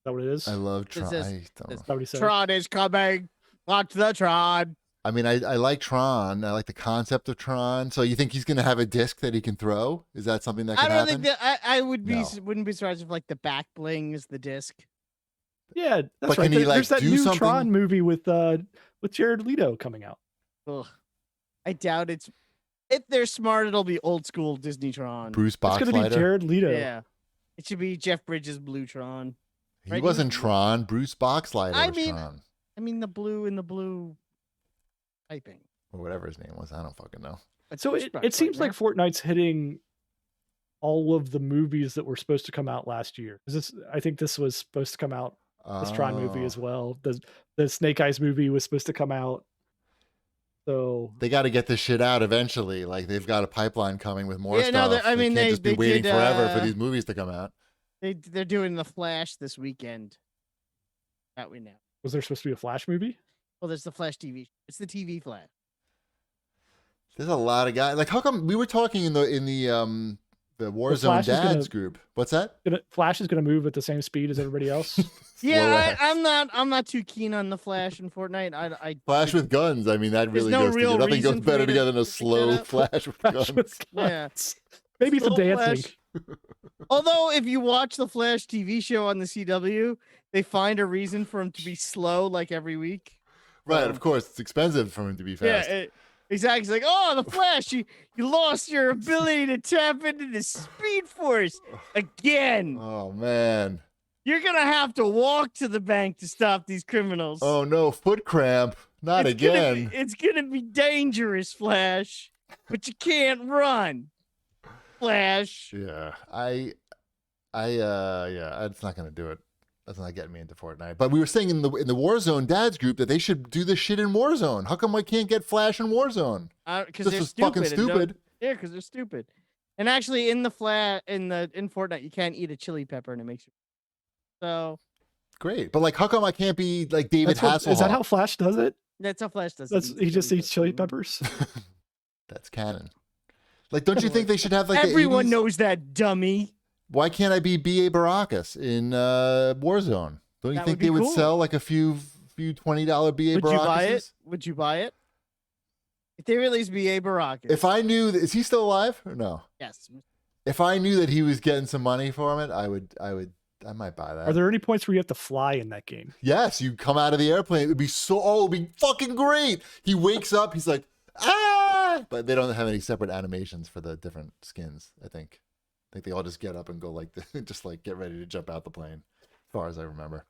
that what it is? I love Tron. This is- I don't know. Is that what he said? Tron is coming. Watch the Tron. I mean, I like Tron. I like the concept of Tron. So you think he's going to have a disc that he can throw? Is that something that can I don't happen? think that I would be No. wouldn't be surprised if like the back bling is the disc. Yeah, that's But right. can he, There's like, that do new something? Tron movie with Jared Leto coming out. Ugh. I doubt it's. If they're smart, it'll be old school Disney Tron. Bruce It's going to be Boxleiter? Jared Leto. Yeah, it should be Jeff Bridges' Blue Tron. He Right, wasn't Tron. Bruce Boxleiter I was mean- Tron. I mean the blue and the blue typing. Or whatever his name was. I don't fucking know. So it seems like Fortnite's hitting all of the movies that were supposed to come out last year. I think this was supposed to come out, this Tron movie as well. The Snake Eyes movie was supposed to come out. So They got to get this shit out eventually. Like they've got a pipeline coming with more Yeah, no, stuff. I mean, can't they- just be they waiting did, forever for these movies to come out. they're doing the Flash this weekend. That we know. was there supposed to be a Flash movie? Well, there's the Flash TV. It's the TV Flash. There's a lot of guys. Like how come we were talking in the Warzone Flash is Dads gonna- group? What's that? Flash is going to move at the same speed as everybody else. Yeah, Slow I'm not too keen on the Flash in Fortnite. I Flash with guns. I mean, that There's really no goes real together. Nothing goes reason for better me to together than a pick that slow up. Flash with Flash guns. with Yeah. guns. Maybe some Slow dancing. Flash. Although, if you watch the Flash TV show on the CW, they find a reason for him to be slow like every week. Right, of course, it's expensive for him to be fast. Yeah, exactly. It's like, oh, the Flash, you lost your ability to tap into the Speed Force again. Oh man. You're gonna have to walk to the bank to stop these criminals. Oh no, foot cramp. Not again. It's gonna be dangerous, Flash, but you can't run, Flash. Yeah, yeah, it's not gonna do it. That's not getting me into Fortnite. But we were saying in the Warzone Dads group that they should do this shit in Warzone. How come I can't get Flash in Warzone? Because they're fucking stupid. Yeah, because they're stupid. And actually, in Fortnite, you can't eat a chili pepper, and it makes you. So great, but like, how come I can't be like David Hasselhoff? Is that how Flash does it? That's how Flash does it. He just eats chili peppers. That's canon. Like, don't you think they should have like everyone knows that, dummy? Why can't I be B.A. Baracus in Warzone? Don't you think they would sell like a few $20 B.A. Baracuses? Would you buy it? Would you buy it? If they release B.A. Baracus. If I knew that, is he still alive or no? Yes. If I knew that he was getting some money for it, I might buy that. Are there any points where you have to fly in that game? Yes, you come out of the airplane. It would be it'd be fucking great. He wakes up, he's like, ah! But they don't have any separate animations for the different skins, I think. I think they all just get up and go like this, just like get ready to jump out the plane, as far as I remember.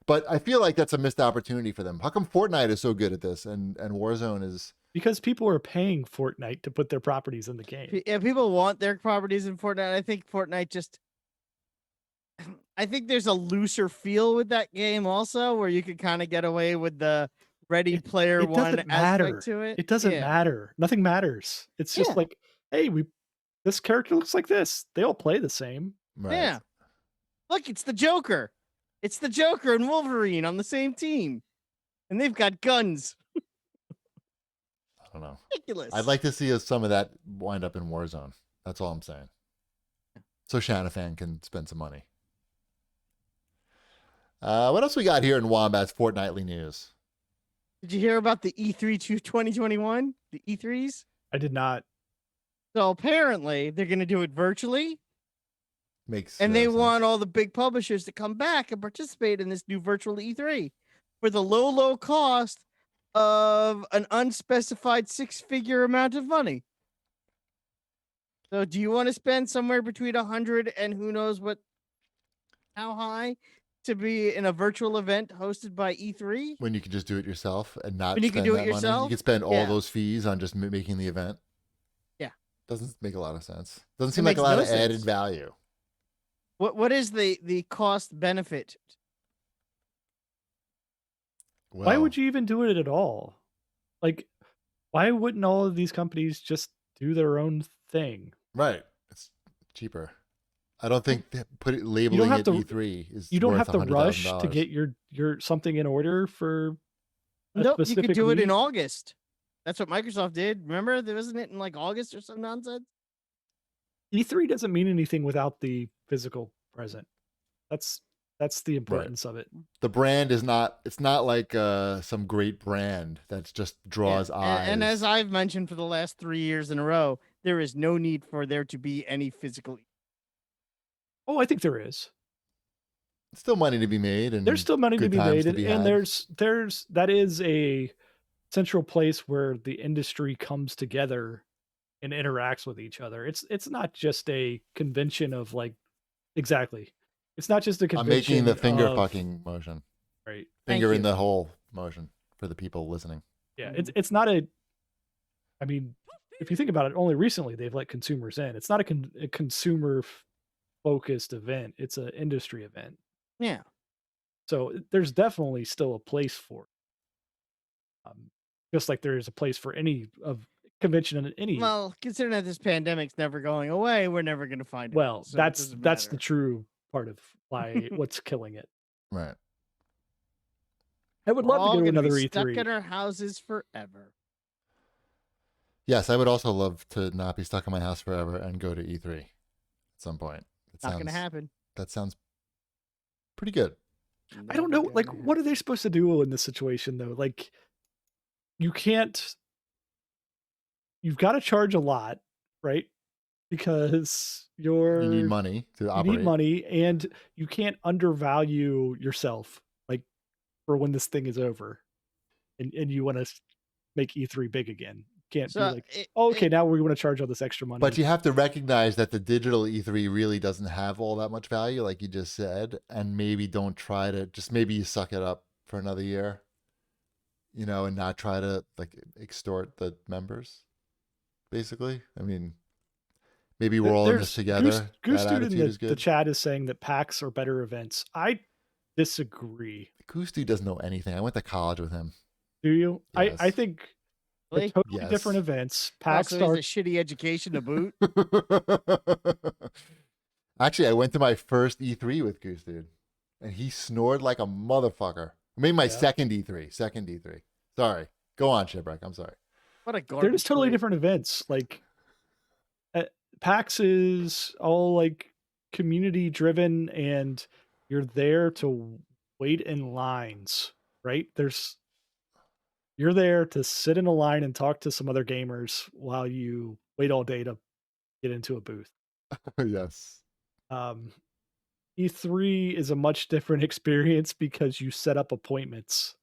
But I feel like that's a missed opportunity for them. How come Fortnite is so good at this and Warzone is? Because people are paying Fortnite to put their properties in the game. Yeah, people want their properties in Fortnite. I think Fortnite I think there's a looser feel with that game also, where you could kind of get away with the Ready Player One aspect to it. It doesn't matter. Nothing matters. It's just like, hey, this character looks like this. They all play the same. Right. Yeah. Look, it's the Joker. It's the Joker and Wolverine on the same team. And they've got guns. I don't know. Ridiculous. I'd like to see some of that wind up in Warzone. That's all I'm saying. So Shanafan can spend some money. What else we got here in Wombat's Fortnightly news? Did you hear about the E3 2021? The E3s? I did not. So apparently they're going to do it virtually. And they want all the big publishers to come back and participate in this new virtual E3 for the low cost of an unspecified 6-figure amount of money. So do you want to spend somewhere between 100 and who knows how high to be in a virtual event hosted by E3? When you can just do it yourself and not when you spend can do that it yourself? money. You could spend all those fees on just making the event. Yeah. Doesn't make a lot of sense. Doesn't seem like a lot of added value. What is the cost benefit? Well, why would you even do it at all? Like, why wouldn't all of these companies just do their own thing? Right. It's cheaper. I don't think labeling it E3 is. You don't have to rush $100,000. to get your something in order for. Nope, you could do it in August. That's what Microsoft did. Remember, wasn't it in like August or some nonsense? E3 doesn't mean anything without the physical present. That's the importance of it. The brand is not. It's not like some great brand that just draws eyes. And as I've mentioned for the last 3 years in a row, there is no need for there to be any physical. Oh, I think there is. Still money to be made, and there's still money to be made, and there's that is a central place where the industry comes together and interacts with each other. It's not just a convention of like exactly. It's not just a convention. I'm making the finger fucking motion. Right. Finger in the hole motion for the people listening. Yeah, it's not a. I mean, if you think about it, only recently they've let consumers in. It's not a consumer focused event. It's an industry event. Yeah. So there's definitely still a place for it. Just like there is a place for any of convention and any. Well, considering that this pandemic's never going away, we're never going to find it. Well, so that's the true part of why what's killing it. Right. I would love to go to another E3. Stuck in our houses forever. Yes, I would also love to not be stuck in my house forever and go to E3 at some point. Not going to happen. That sounds pretty good. I don't know. Like, what are they supposed to do in this situation, though? Like, you've got to charge a lot, right? Because you need money to operate. You need money, and you can't undervalue yourself, like, for when this thing is over. and you want to make E3 big again. Can't be So like, oh, okay, now we want to charge all this extra money. But you have to recognize that the digital E3 really doesn't have all that much value, like you just said, and maybe don't try to maybe you suck it up for another year, and not try to like extort the members. Basically, I mean, maybe we're all in this together. Goose that Dude attitude in is good. the chat is saying that PAX are better events. I disagree. Goose Dude doesn't know anything. I went to college with him. Do you? Yes. I think they're Really? totally Yes. different events. PAX Also, starts. is a shitty education to boot. Actually, I went to my first E3 with Goose Dude, and he snored like a motherfucker. I mean, my second E3. Sorry. Go on, Shipwreck. I'm sorry. What a garbage. They're just totally plate. different events. Like PAX is all like community driven, and you're there to wait in lines, right? You're there to sit in a line and talk to some other gamers while you wait all day to get into a booth. Yes. E3 is a much different experience because you set up appointments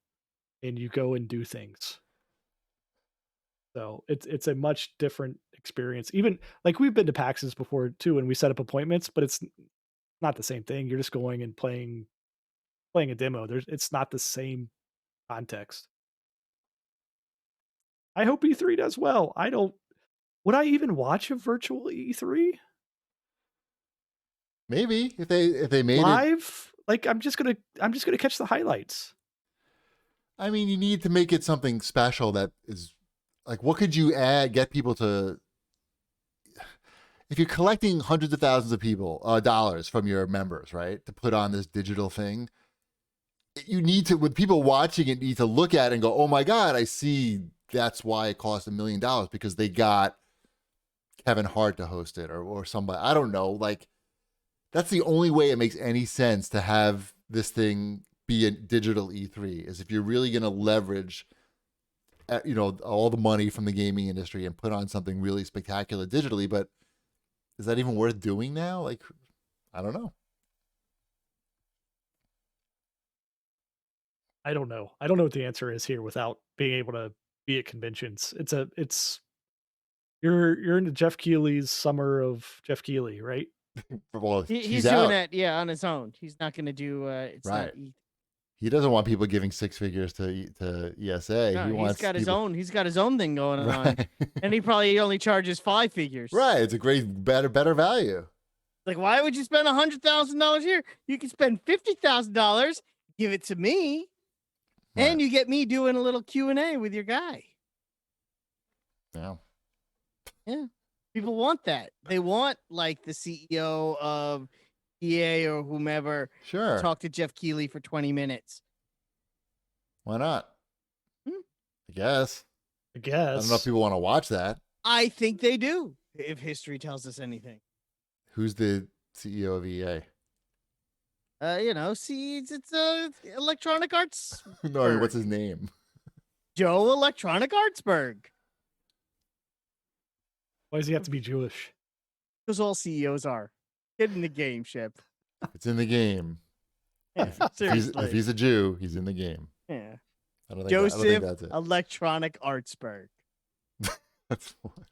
and you go and do things. So it's a much different experience. Even like we've been to PAXs before too, and we set up appointments, but it's not the same thing. You're just going and playing a demo. It's not the same context. I hope E3 does well. Would I even watch a virtual E3? Maybe if they made live? Like I'm just gonna catch the highlights. I mean, you need to make it something special that is like, what could you add, get people to, if you're collecting hundreds of thousands of people, dollars from your members, right, to put on this digital thing, you need to, with people watching it, need to look at it and go, oh my God, I see that's why it cost $1 million, because they got Kevin Hart to host it or somebody, I don't know, like, that's the only way it makes any sense to have this thing be a digital E3, is if you're really going to leverage, all the money from the gaming industry and put on something really spectacular digitally. But is that even worth doing now? Like, I don't know. I don't know. I don't know what the answer is here without being able to be at conventions. You're into Jeff Keighley's summer of Jeff Keighley, right? Well, he's out. doing that, on his own. He's not going to do. It's right. Not he doesn't want people giving six figures to ESA. No, he's got his own. He's got his own thing going right. on, and he probably only charges 5 figures. Right. It's a great, better value. Like, why would you spend $100,000 here? You can spend $50,000. Give it to me, right. And you get me doing a little Q&A with your guy. Yeah. Yeah. People want that. They want like the CEO of EA or whomever. Sure. Talk to Jeff Keighley for 20 minutes. Why not? I guess. I don't know if people want to watch that. I think they do, if history tells us anything. Who's the CEO of EA? It's Electronic Arts. No, what's his name? Joe Electronic Artsberg. Why does he have to be Jewish? Because all CEOs are. Get in the game, Ship. It's in the game. Yeah, if he's a Jew, he's in the game. Yeah. I don't think Joseph that's it. Electronic Artsberg. That's one.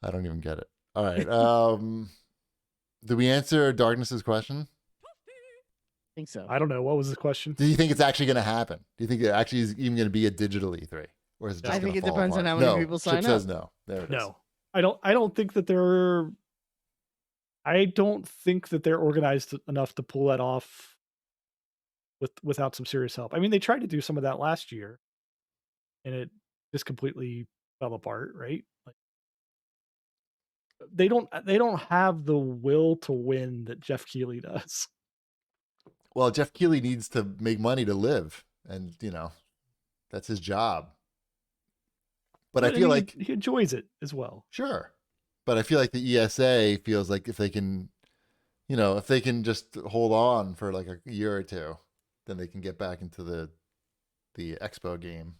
I don't even get it. All right. Did we answer Darkness's question? I think so. I don't know. What was the question? Do you think it's actually going to happen? Do you think it actually is even going to be a digital E3? Or is it just I think it fall depends apart? on how many people sign Chip up. says no. There it is. No. I don't think that they're organized enough to pull that off without some serious help. I mean, they tried to do some of that last year and it just completely fell apart, right? Like they don't have the will to win that Jeff Keighley does. Well, Jeff Keighley needs to make money to live, and that's his job. But I feel like he enjoys it as well. Sure. But I feel like the ESA feels like if they can just hold on for like a year or two, then they can get back into the expo game.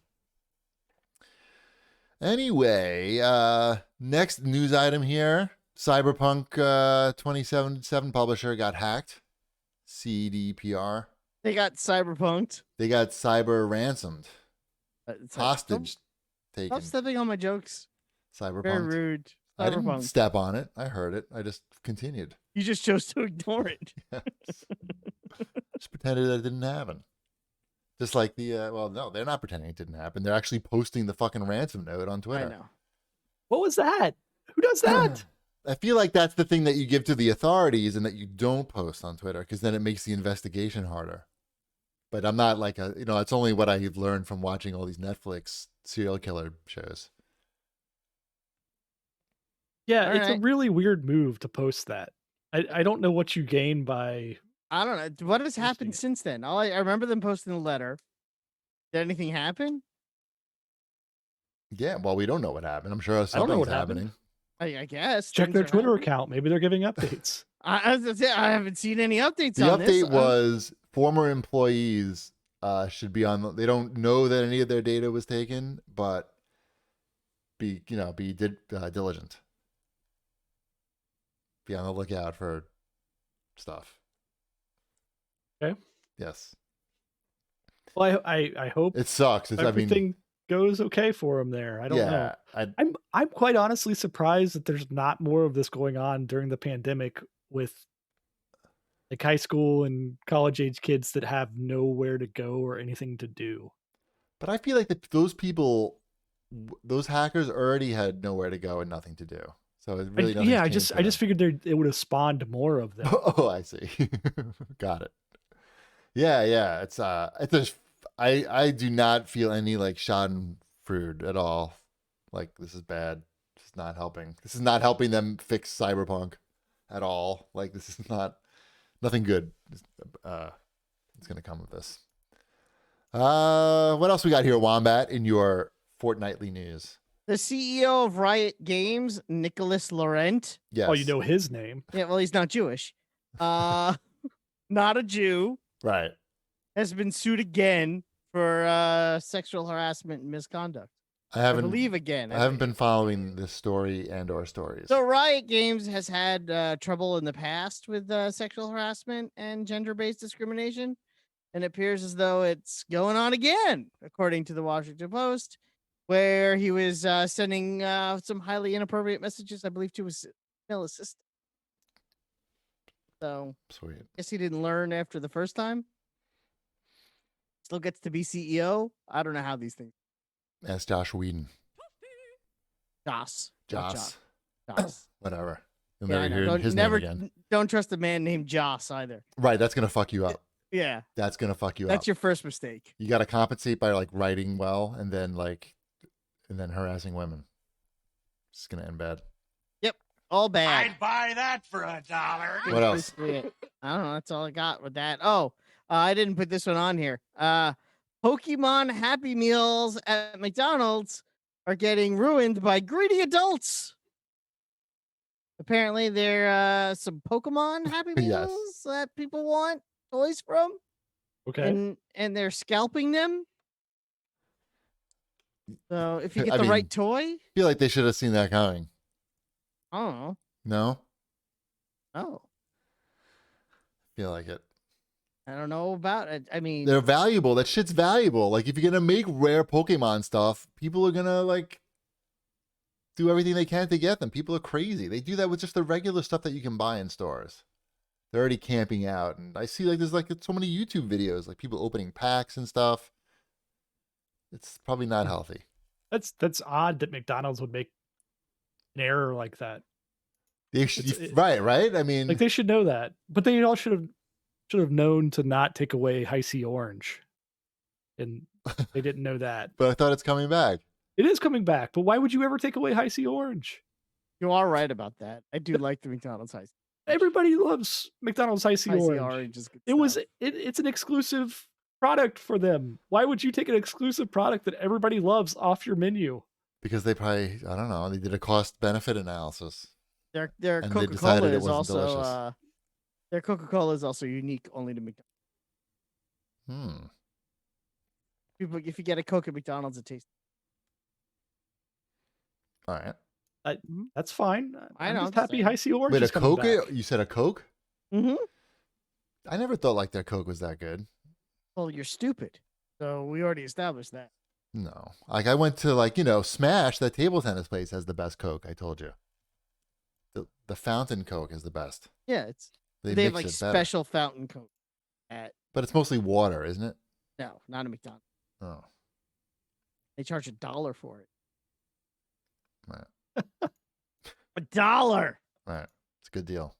Anyway, next news item here. Cyberpunk 2077 publisher got hacked. CDPR. They got cyberpunked. They got cyber ransomed, It's like, hostage Stop taken, stepping on my jokes. Very cyberpunked. rude. I didn't Cyberpunk. step on it. I heard it. I just continued. You just chose to ignore it. Yes. Just pretended that it didn't happen. Just like the well, no, they're not pretending it didn't happen. They're actually posting the fucking ransom note on Twitter. I know. What was that? Who does that? I feel like that's the thing that you give to the authorities and that you don't post on Twitter because then it makes the investigation harder. But I'm not like it's only what I've learned from watching all these Netflix serial killer shows. Yeah, All it's a right. really weird move to post that. I don't know what you gain by. I don't know. What has happened it. since then? I remember them posting the letter. Did anything happen? Yeah, well, we don't know what happened. I'm sure I don't know something's what happened. happening. I guess. Check things their are Twitter happening. account. Maybe they're giving updates. I haven't seen any updates The on this. update was former employees should be on. They don't know that any of their data was taken, but be diligent. Be on the lookout for stuff. Okay. Yes. Well, I hope It sucks. everything goes okay for them there. I don't know. I'm quite honestly surprised that there's not more of this going on during the pandemic with like high school and college age kids that have nowhere to go or anything to do. But I feel like those people, those hackers already had nowhere to go and nothing to do. So it really doesn't. I just figured it would have spawned more of them. Oh, I see. Got it. Yeah. It's I do not feel any like schadenfreude at all. Like this is bad. It's not helping. This is not helping them fix cyberpunk at all. Like this is nothing good. It's gonna come of this. What else we got here, Wombat, in your fortnightly news? The CEO of Riot Games, Nicholas Laurent. Yes. Oh, you know his name. Yeah, well, he's not Jewish. Not a Jew. Right. Has been sued again for sexual harassment and misconduct. I believe again. I haven't been following this story and/or stories. So Riot Games has had trouble in the past with sexual harassment and gender-based discrimination, and it appears as though it's going on again, according to the Washington Post, where he was sending some highly inappropriate messages, I believe, to his female assistant. So, sweet. I guess he didn't learn after the first time. Still gets to be CEO. I don't know how these things. Ask Josh Whedon. Joss. Joss. Joss. Whatever. You'll Yeah, never hear his name again. Don't trust a man named Joss either. Right. That's gonna fuck you up. Yeah. That's gonna fuck you up. That's your first mistake. You got to compensate by like writing well and then harassing women. It's gonna end bad. Yep. All bad. I'd buy that for $1. What else? I don't know. That's all I got with that. Oh, I didn't put this one on here. Pokemon Happy Meals at McDonald's are getting ruined by greedy adults. Apparently, there are some Pokemon Happy Yes. Meals that people want toys from. Okay. And they're scalping them. So if you get I the mean, right toy, I feel like they should have seen that coming. I don't know. No? Oh, Feel like it. I don't know about it. I mean, They're valuable. That shit's valuable. Like if you're gonna make rare Pokemon stuff, people are gonna like do everything they can to get them. People are crazy. They do that with just the regular stuff that you can buy in stores. They're already camping out, and I see like there's like so many YouTube videos, like people opening packs and stuff. It's probably not healthy. That's odd that McDonald's would make an error like that. They should, right? I mean, Like they should know that, but they all should have known to not take away High C Orange, and they didn't know that. but I thought it's coming back. It is coming back, but why would you ever take away High C Orange? you are right about that. I do like the McDonald's High C. Everybody loves McDonald's High C High C Orange. Orange is good It's an exclusive product for them. Why would you take an exclusive product that everybody loves off your menu? Because they probably, I don't know, they did a cost benefit analysis. Their And they Coca-Cola decided it is wasn't also delicious. their Coca-Cola is also unique only to McDonald's. People, if you get a Coke at McDonald's, it tastes. All right. That's fine. I I'm know, just I'm happy saying. High C Orange Wait, is a coming Coke? back. You said a Coke? Mm-hmm. I never thought like their Coke was that good. Well, you're stupid. So we already established that. No. Like I went to like, Smash, that table tennis place has the best Coke, I told you. The fountain Coke is the best. Yeah, They they have mix like it better. special fountain Coke at But it's mostly water, isn't it? no, not a McDonald's. Oh. They charge $1 for it. Right. $1. Right. It's a good deal.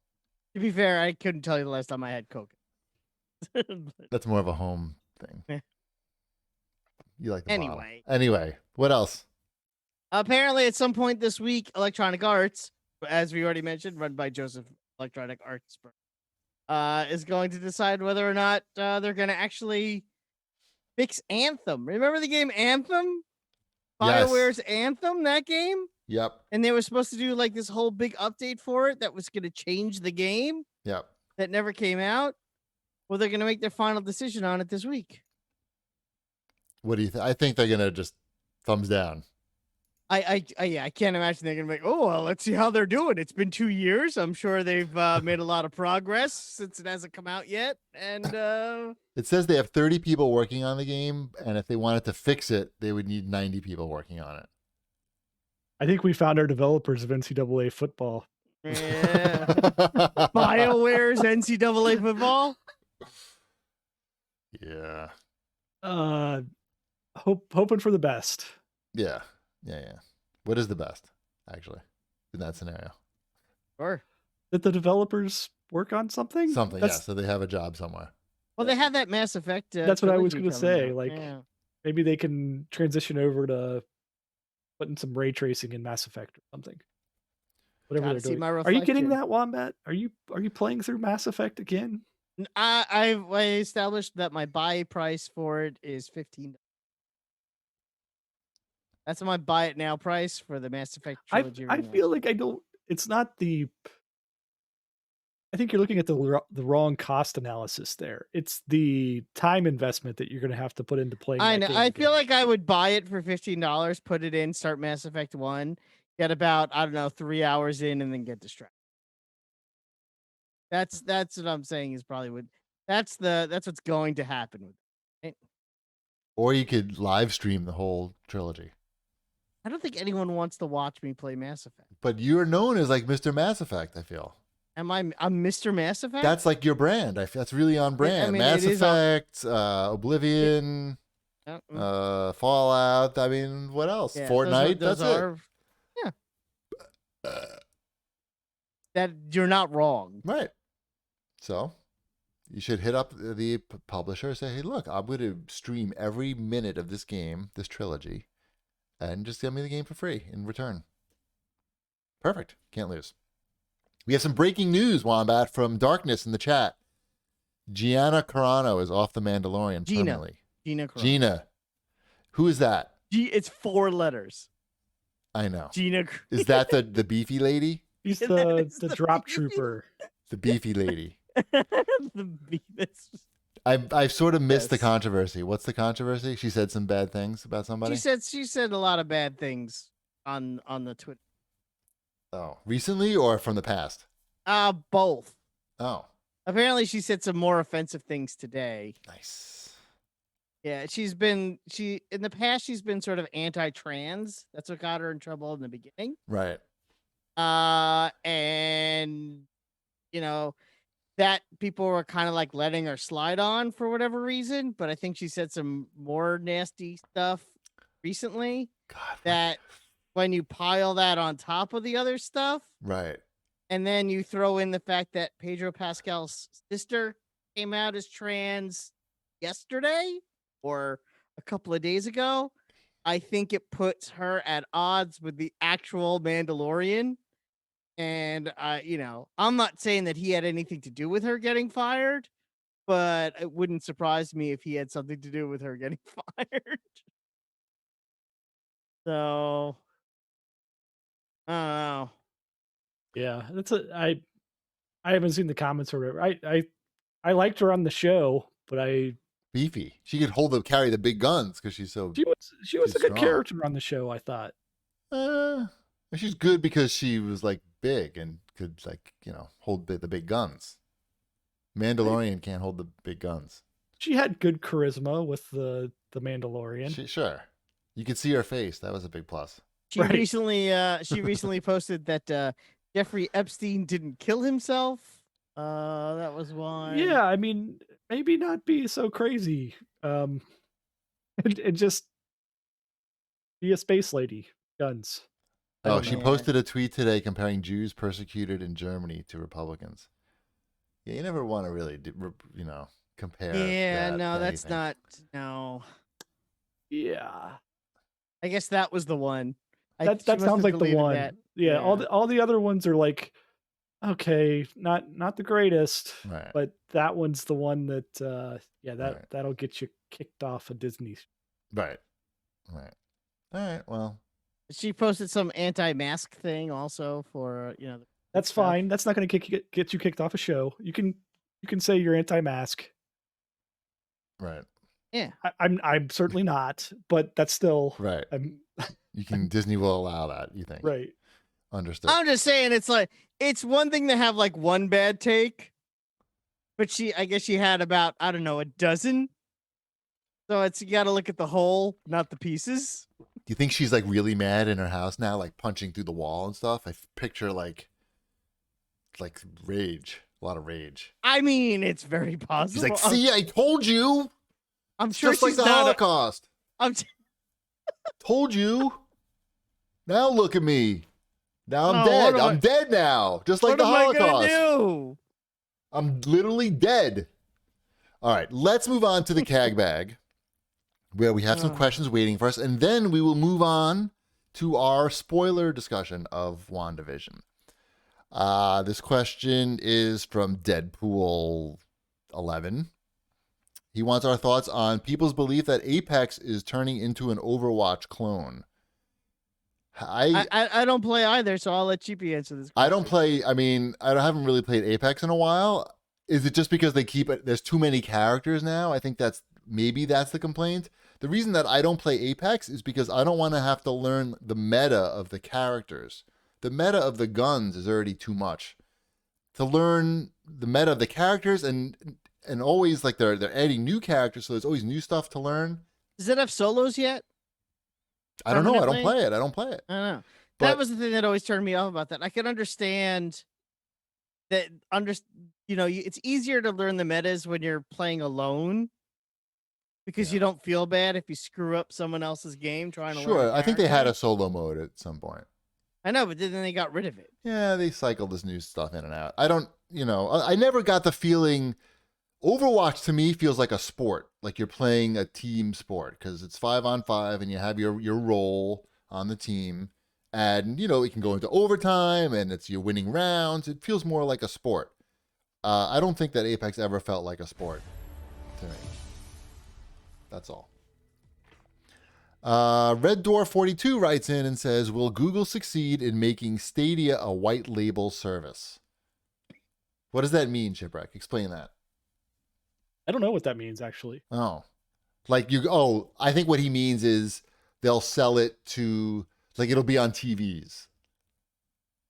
To be fair, I couldn't tell you the last time I had Coke. But That's more of a home thing. Yeah. You like the bottle. Anyway. What else? apparently, at some point this week, Electronic Arts, as we already mentioned, run by Joseph Electronic Arts, is going to decide whether or not they're going to actually fix Anthem. Remember the game Anthem? Yes. BioWare's Anthem, that game? Yep. And they were supposed to do like this whole big update for it that was going to change the game Yep. that never came out. Well, they're going to make their final decision on it this week. What do you think? I think they're gonna just thumbs down. I can't imagine they're going to be like, oh, well, let's see how they're doing. It's been 2 years. I'm sure they've made a lot of progress since it hasn't come out yet. And It says they have 30 people working on the game, and if they wanted to fix it, they would need 90 people working on it. I think we found our developers of NCAA football. yeah. BioWare's NCAA football. Yeah. Hoping for the best. Yeah. What is the best, actually, in that scenario? Sure. That the developers work on something. Something, That's, yeah. So they have a job somewhere. Well, they have that Mass Effect. That's what I was trilogy going to coming say. out. Like, Yeah. maybe they can transition over to putting some ray tracing in Mass Effect or something. Whatever Gotta they're see doing. my Are you getting reflection. that, Wombat? Are you playing through Mass Effect again? I established that my buy price for it is $15. That's my buy it now price for the Mass Effect trilogy. I feel like I don't. It's not the. I think you're looking at the wrong cost analysis there. It's the time investment that you're going to have to put into playing. I that know. game I again. feel like I would buy it for $15, put it in, start Mass Effect 1, get about 3 hours in, and then get distracted. That's what I'm saying is probably what that's what's going to happen with it. Or you could live stream the whole trilogy. I don't think anyone wants to watch me play Mass Effect. But you're known as like Mr. Mass Effect, I feel. I'm Mr. Mass Effect? That's like your brand. I feel that's really on brand. mean, Mass it is on- Effect, Oblivion, Fallout. I mean, what else? Yeah, Fortnite. those That's are, Yeah. That you're not wrong. it. Right. So you should hit up the publisher and say, hey, look, I'm going to stream every minute of this game, this trilogy, and just give me the game for free in return. Perfect. Can't lose. We have some breaking news, Wombat, from Darkness in the chat. Gianna Carano is off The Mandalorian permanently. Gina Carano. Gina. Who is that? It's 4 letters. I know. Gina. Is that the beefy lady? He's Yeah, that is the the drop beefy- trooper. The beefy lady. That's- I've sort of missed the Yes. controversy. What's the controversy? She said some bad things about somebody? she said a lot of bad things on the Twitter. Oh, recently or from the past? Both. Oh, Apparently, she said some more offensive things today. nice. Yeah, in the past she's been sort of anti-trans. That's what got her in trouble in the beginning. Right. And that people were kind of like letting her slide on for whatever reason, but I think she said some more nasty stuff recently God. what- that when you pile that on top of the other stuff, Right. and then you throw in the fact that Pedro Pascal's sister came out as trans yesterday or a couple of days ago, I think it puts her at odds with the actual Mandalorian. And I'm not saying that he had anything to do with her getting fired, but it wouldn't surprise me if he had something to do with her getting fired. So I don't know. Yeah, I haven't seen the comments or whatever. I liked her on the show, but Beefy. She could carry the big guns because she's so. she was She's a good strong. character on the show. I thought. She's good because she was like big and could hold the big guns. Mandalorian can't hold the big guns. She had good charisma with the Mandalorian. Sure. You could see her face. That was a big plus. She Right. recently posted that Jeffrey Epstein didn't kill himself. That was one. Yeah, I mean, maybe not be so crazy. And just be a space lady. Guns. I Oh, don't she know. posted a tweet today comparing Jews persecuted in Germany to Republicans. Yeah, you never want to really, compare. Yeah, that no, to that's anything. not. No, Yeah. I guess that was the one. She That must sounds have like the deleted one. that. Yeah, all the other ones are like, okay, not the greatest, Right. but that one's the one that Right. that'll get you kicked off of Disney. Right. All right. Well, She posted some anti-mask thing also for That's stuff. fine. That's not going to get you kicked off a show. You can say you're anti-mask. right. Yeah. I'm certainly not, but that's still Right. Disney will allow that, you think? right. Understood. I'm just saying, it's one thing to have like one bad take, but I guess she had about, I don't know, a dozen. So you got to look at the whole, not the pieces. Do you think she's like really mad in her house now, like punching through the wall and stuff? I picture like rage, a lot of rage. I mean, it's very possible. She's like, "See, I told you." I'm It's sure just like she's the not. Holocaust. Told you. Now look at me. Now I'm dead. I'm dead now. Just like the Holocaust. What am I gonna do? I'm literally dead. All right, let's move on to the CAG bag, where we have some questions waiting for us, and then we will move on to our spoiler discussion of WandaVision. This question is from Deadpool 11. He wants our thoughts on people's belief that Apex is turning into an Overwatch clone. I don't play either, so I'll let Cheapy answer this question. I don't play. I mean, I haven't really played Apex in a while. Is it just because they keep it? There's too many characters now. I think that's the complaint. The reason that I don't play Apex is because I don't want to have to learn the meta of the characters. The meta of the guns is already too much. To learn the meta of the characters and always like they're adding new characters, so there's always new stuff to learn. Does it have solos yet? I don't know. I don't play it. I don't know. That was the thing that always turned me off about that. I can understand that. It's easier to learn the metas when you're playing alone because you don't feel bad if you screw up someone else's game trying to learn. Sure, I think they had a solo mode at some point. I know, but then they got rid of it. Yeah, they cycled this new stuff in and out. I never got the feeling. Overwatch to me feels like a sport, like you're playing a team sport because it's 5-on-5 and you have your role on the team, and it can go into overtime and you're winning rounds. It feels more like a sport. I don't think that Apex ever felt like a sport to me. That's all. Red Door 42 writes in and says, "Will Google succeed in making Stadia a white label service?" What does that mean, Shipwreck? Explain that. I don't know what that means, actually. Oh, I think what he means is they'll sell it to, like, it'll be on TVs,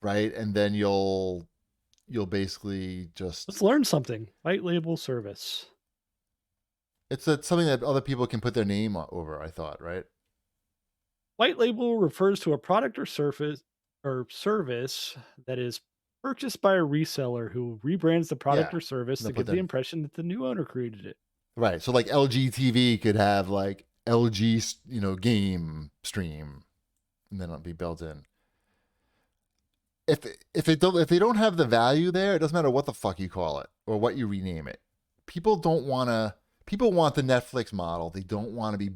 right? And then you'll basically just... Let's learn something. White label service. It's something that other people can put their name over, I thought, right? White label refers to a product or service that is purchased by a reseller who rebrands the product or service to give the impression that the new owner created it. Right. So like LG TV could have like LG, game stream, and then it'll be built in. If they don't have the value there, it doesn't matter what the fuck you call it or what you rename it. People want the Netflix model. They don't want to be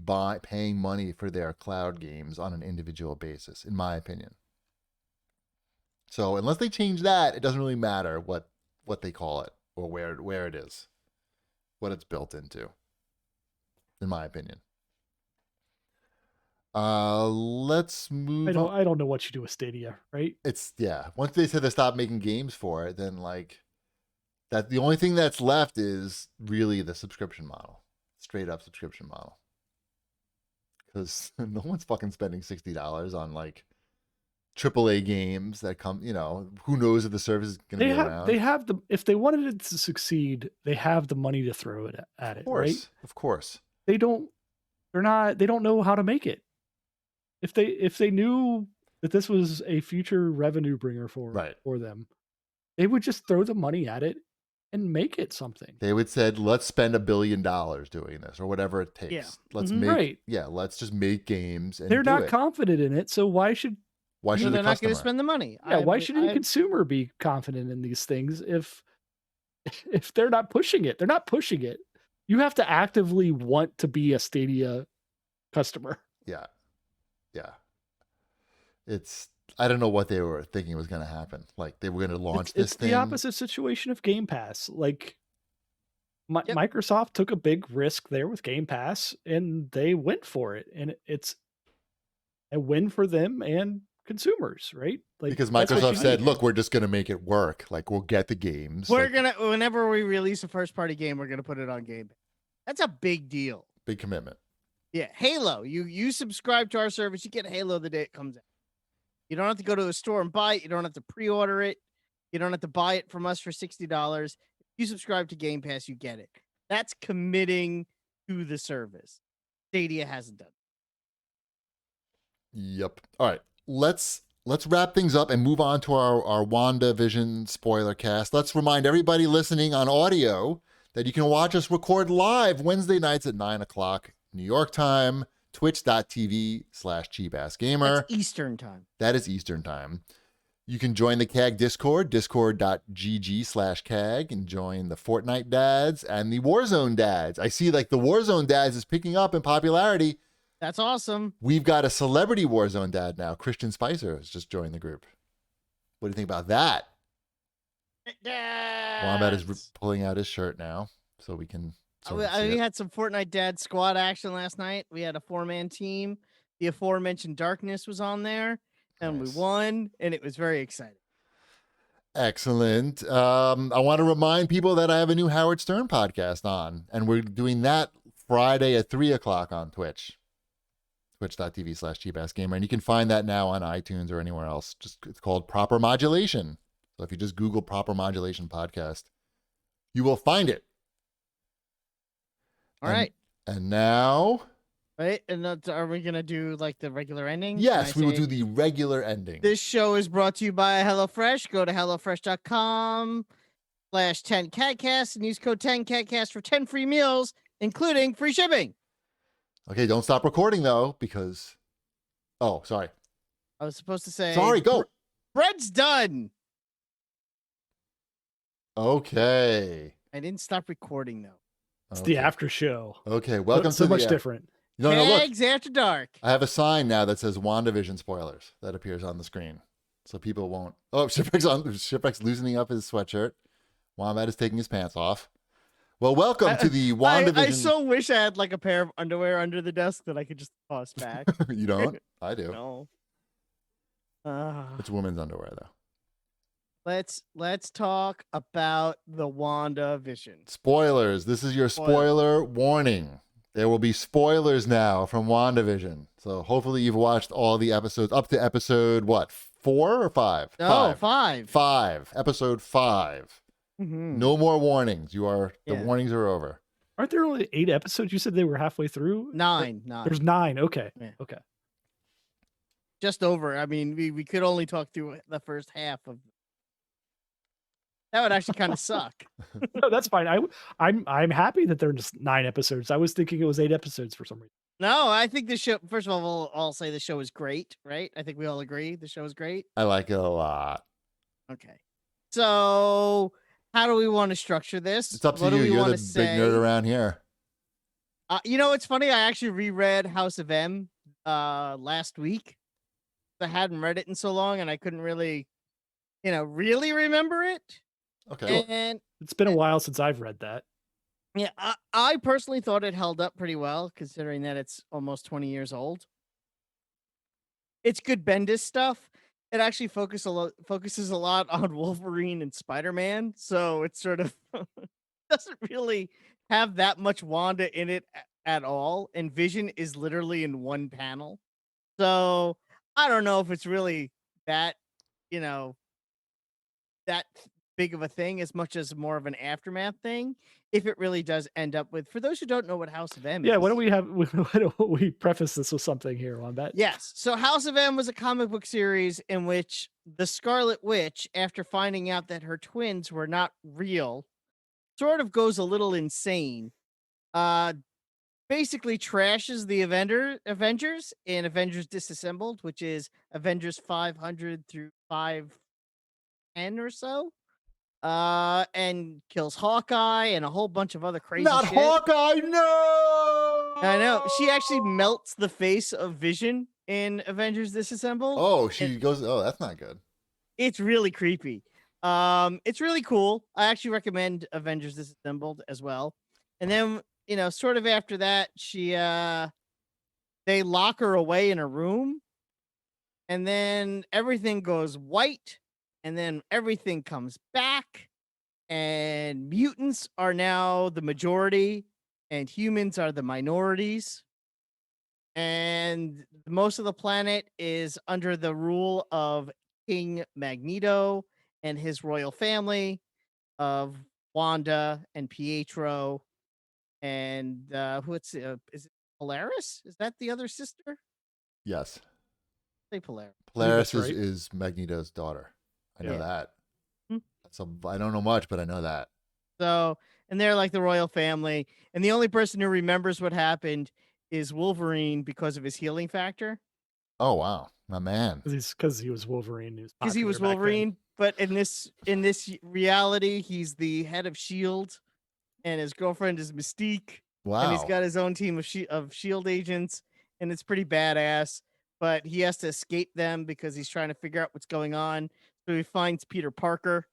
paying money for their cloud games on an individual basis, in my opinion. So unless they change that, it doesn't really matter what they call it or where it is, what it's built into, in my opinion. Let's move on. I don't know what you do with Stadia, right? Once they said they stopped making games for it, then like that the only thing that's left is really the subscription model, straight up subscription model. Because no one's fucking spending $60 on like AAA games that come, who knows if the service is going to be around. They have the, if they wanted it to succeed, they have the money to throw it at it, right? Of course. They don't know how to make it. If they knew that this was a future revenue bringer for them, they would just throw the money at it and make it something. They would said, let's spend $1 billion doing this or whatever it takes. Yeah. Let's let's just make games. And they're not confident in it, so why should they're not going to spend the money? Yeah, why should any consumer be confident in these things if they're not pushing it? They're not pushing it. You have to actively want to be a Stadia customer. Yeah. I don't know what they were thinking was going to happen. Like they were going to launch this thing. It's the opposite situation of Game Pass. Like Microsoft took a big risk there with Game Pass, and they went for it, and it's a win for them and consumers, right? Like, because Microsoft said, look, we're just going to make it work. Like we'll get the games. Whenever we release a first party game, we're going to put it on Game Pass. That's a big deal. Big commitment. Yeah. Halo, you subscribe to our service, you get Halo the day it comes out. You don't have to go to a store and buy it. You don't have to pre-order it. You don't have to buy it from us for $60. If you subscribe to Game Pass, you get it. That's committing to the service. Stadia hasn't done. Yep. All right. Let's wrap things up and move on to our WandaVision spoiler cast. Let's remind everybody listening on audio that you can watch us record live Wednesday nights at 9:00 New York time. Twitch.tv/cheapassgamer. That's Eastern time. That is Eastern time. You can join the CAG Discord, discord.gg/CAG, and join the Fortnite dads and the Warzone dads. I see like the Warzone dads is picking up in popularity. That's awesome. We've got a celebrity Warzone dad now. Christian Spicer has just joined the group. What do you think about that? Wombat is pulling out his shirt now so we can... We had some Fortnite Dad squad action last night. We had a 4-man team. The aforementioned Darkness was on there, and we won, and it was very exciting. Excellent. I want to remind people that I have a new Howard Stern podcast on, and we're doing that Friday at 3:00 on Twitch. Twitch.tv/cheapassgamer, and you can find that now on iTunes or anywhere else. It's called Proper Modulation. So if you just Google Proper Modulation podcast, you will find it. All right. And now... Right? And are we going to do like the regular ending? Yes, we will do the regular ending. This show is brought to you by HelloFresh. Go to HelloFresh.com/10CAGcast and use code 10CAGcast for 10 free meals, including free shipping. Okay, don't stop recording though, because... Oh, sorry. I was supposed to say... Sorry, go. Bread's done. Okay. I didn't stop recording though. It's the after show. Okay, welcome so to much different. No, look. Eggs After Dark. I have a sign now that says WandaVision spoilers that appears on the screen, so people won't. Oh, Shipwreck's loosening up his sweatshirt. Wombat is taking his pants off. Well, welcome to the WandaVision. I so wish I had like a pair of underwear under the desk that I could just toss back. You don't? I do. No. It's women's underwear though. Let's talk about the WandaVision. Spoilers. This is your spoiler warning. There will be spoilers now from WandaVision. So hopefully you've watched all the episodes up to episode, what, 4 or 5? No, 5. 5. Episode 5. Mm-hmm. No more warnings. The warnings are over. Aren't there only 8 episodes? You said they were halfway through? 9. There's 9. Okay. Yeah. Okay. Just over. I mean, we could only talk through the first half of. That would actually kind of suck. No, that's fine. I'm happy that there's just 9 episodes. I was thinking it was 8 episodes for some reason. No, I think this show. First of all, I'll say the show is great. Right? I think we all agree the show is great. I like it a lot. Okay. So, how do we want to structure this? It's up to you. You're the big nerd around here. You know, it's funny. I actually reread House of M last week. I hadn't read it in so long, and I couldn't really remember it. Okay. And it's been a while since I've read that. Yeah, I personally thought it held up pretty well, considering that it's almost 20 years old. It's good Bendis stuff. It actually focuses a lot on Wolverine and Spider-Man, so it sort of doesn't really have that much Wanda in it at all. And Vision is literally in one panel, so I don't know if it's really that, you know, that big of a thing as much as more of an aftermath thing. If it really does end up with, for those who don't know what House of M Yeah, is. why don't we preface this with something here on that? Yes. So House of M was a comic book series in which the Scarlet Witch, after finding out that her twins were not real, sort of goes a little insane. Uh Basically trashes the Avengers in Avengers Disassembled, which is Avengers 500 through 510 or so. And kills Hawkeye and a whole bunch of other crazy Not shit. Hawkeye, no! I know. She actually melts the face of Vision in Avengers Disassembled. Oh, she goes, oh, that's not good. It's really creepy. It's really cool. I actually recommend Avengers Disassembled as well. And then, sort of after that, they lock her away in a room, and then everything goes white, and then everything comes back, and mutants are now the majority, and humans are the minorities. And most of the planet is under the rule of King Magneto and his royal family of Wanda and Pietro and is it Polaris? Is that the other sister? Yes. Say Polaris. Polaris that's right. is Magneto's daughter. I know Yeah. that. Hmm. I don't know much, but I know that. So, and they're like the royal family, and the only person who remembers what happened is Wolverine because of his healing factor. Oh, wow. My man. Because he was Wolverine. Because he was Wolverine, but in this reality, he's the head of Shield, and his girlfriend is Mystique, and he's Wow. got his own team of Shield agents, and it's pretty badass. But he has to escape them because he's trying to figure out what's going on. So he finds Peter Parker,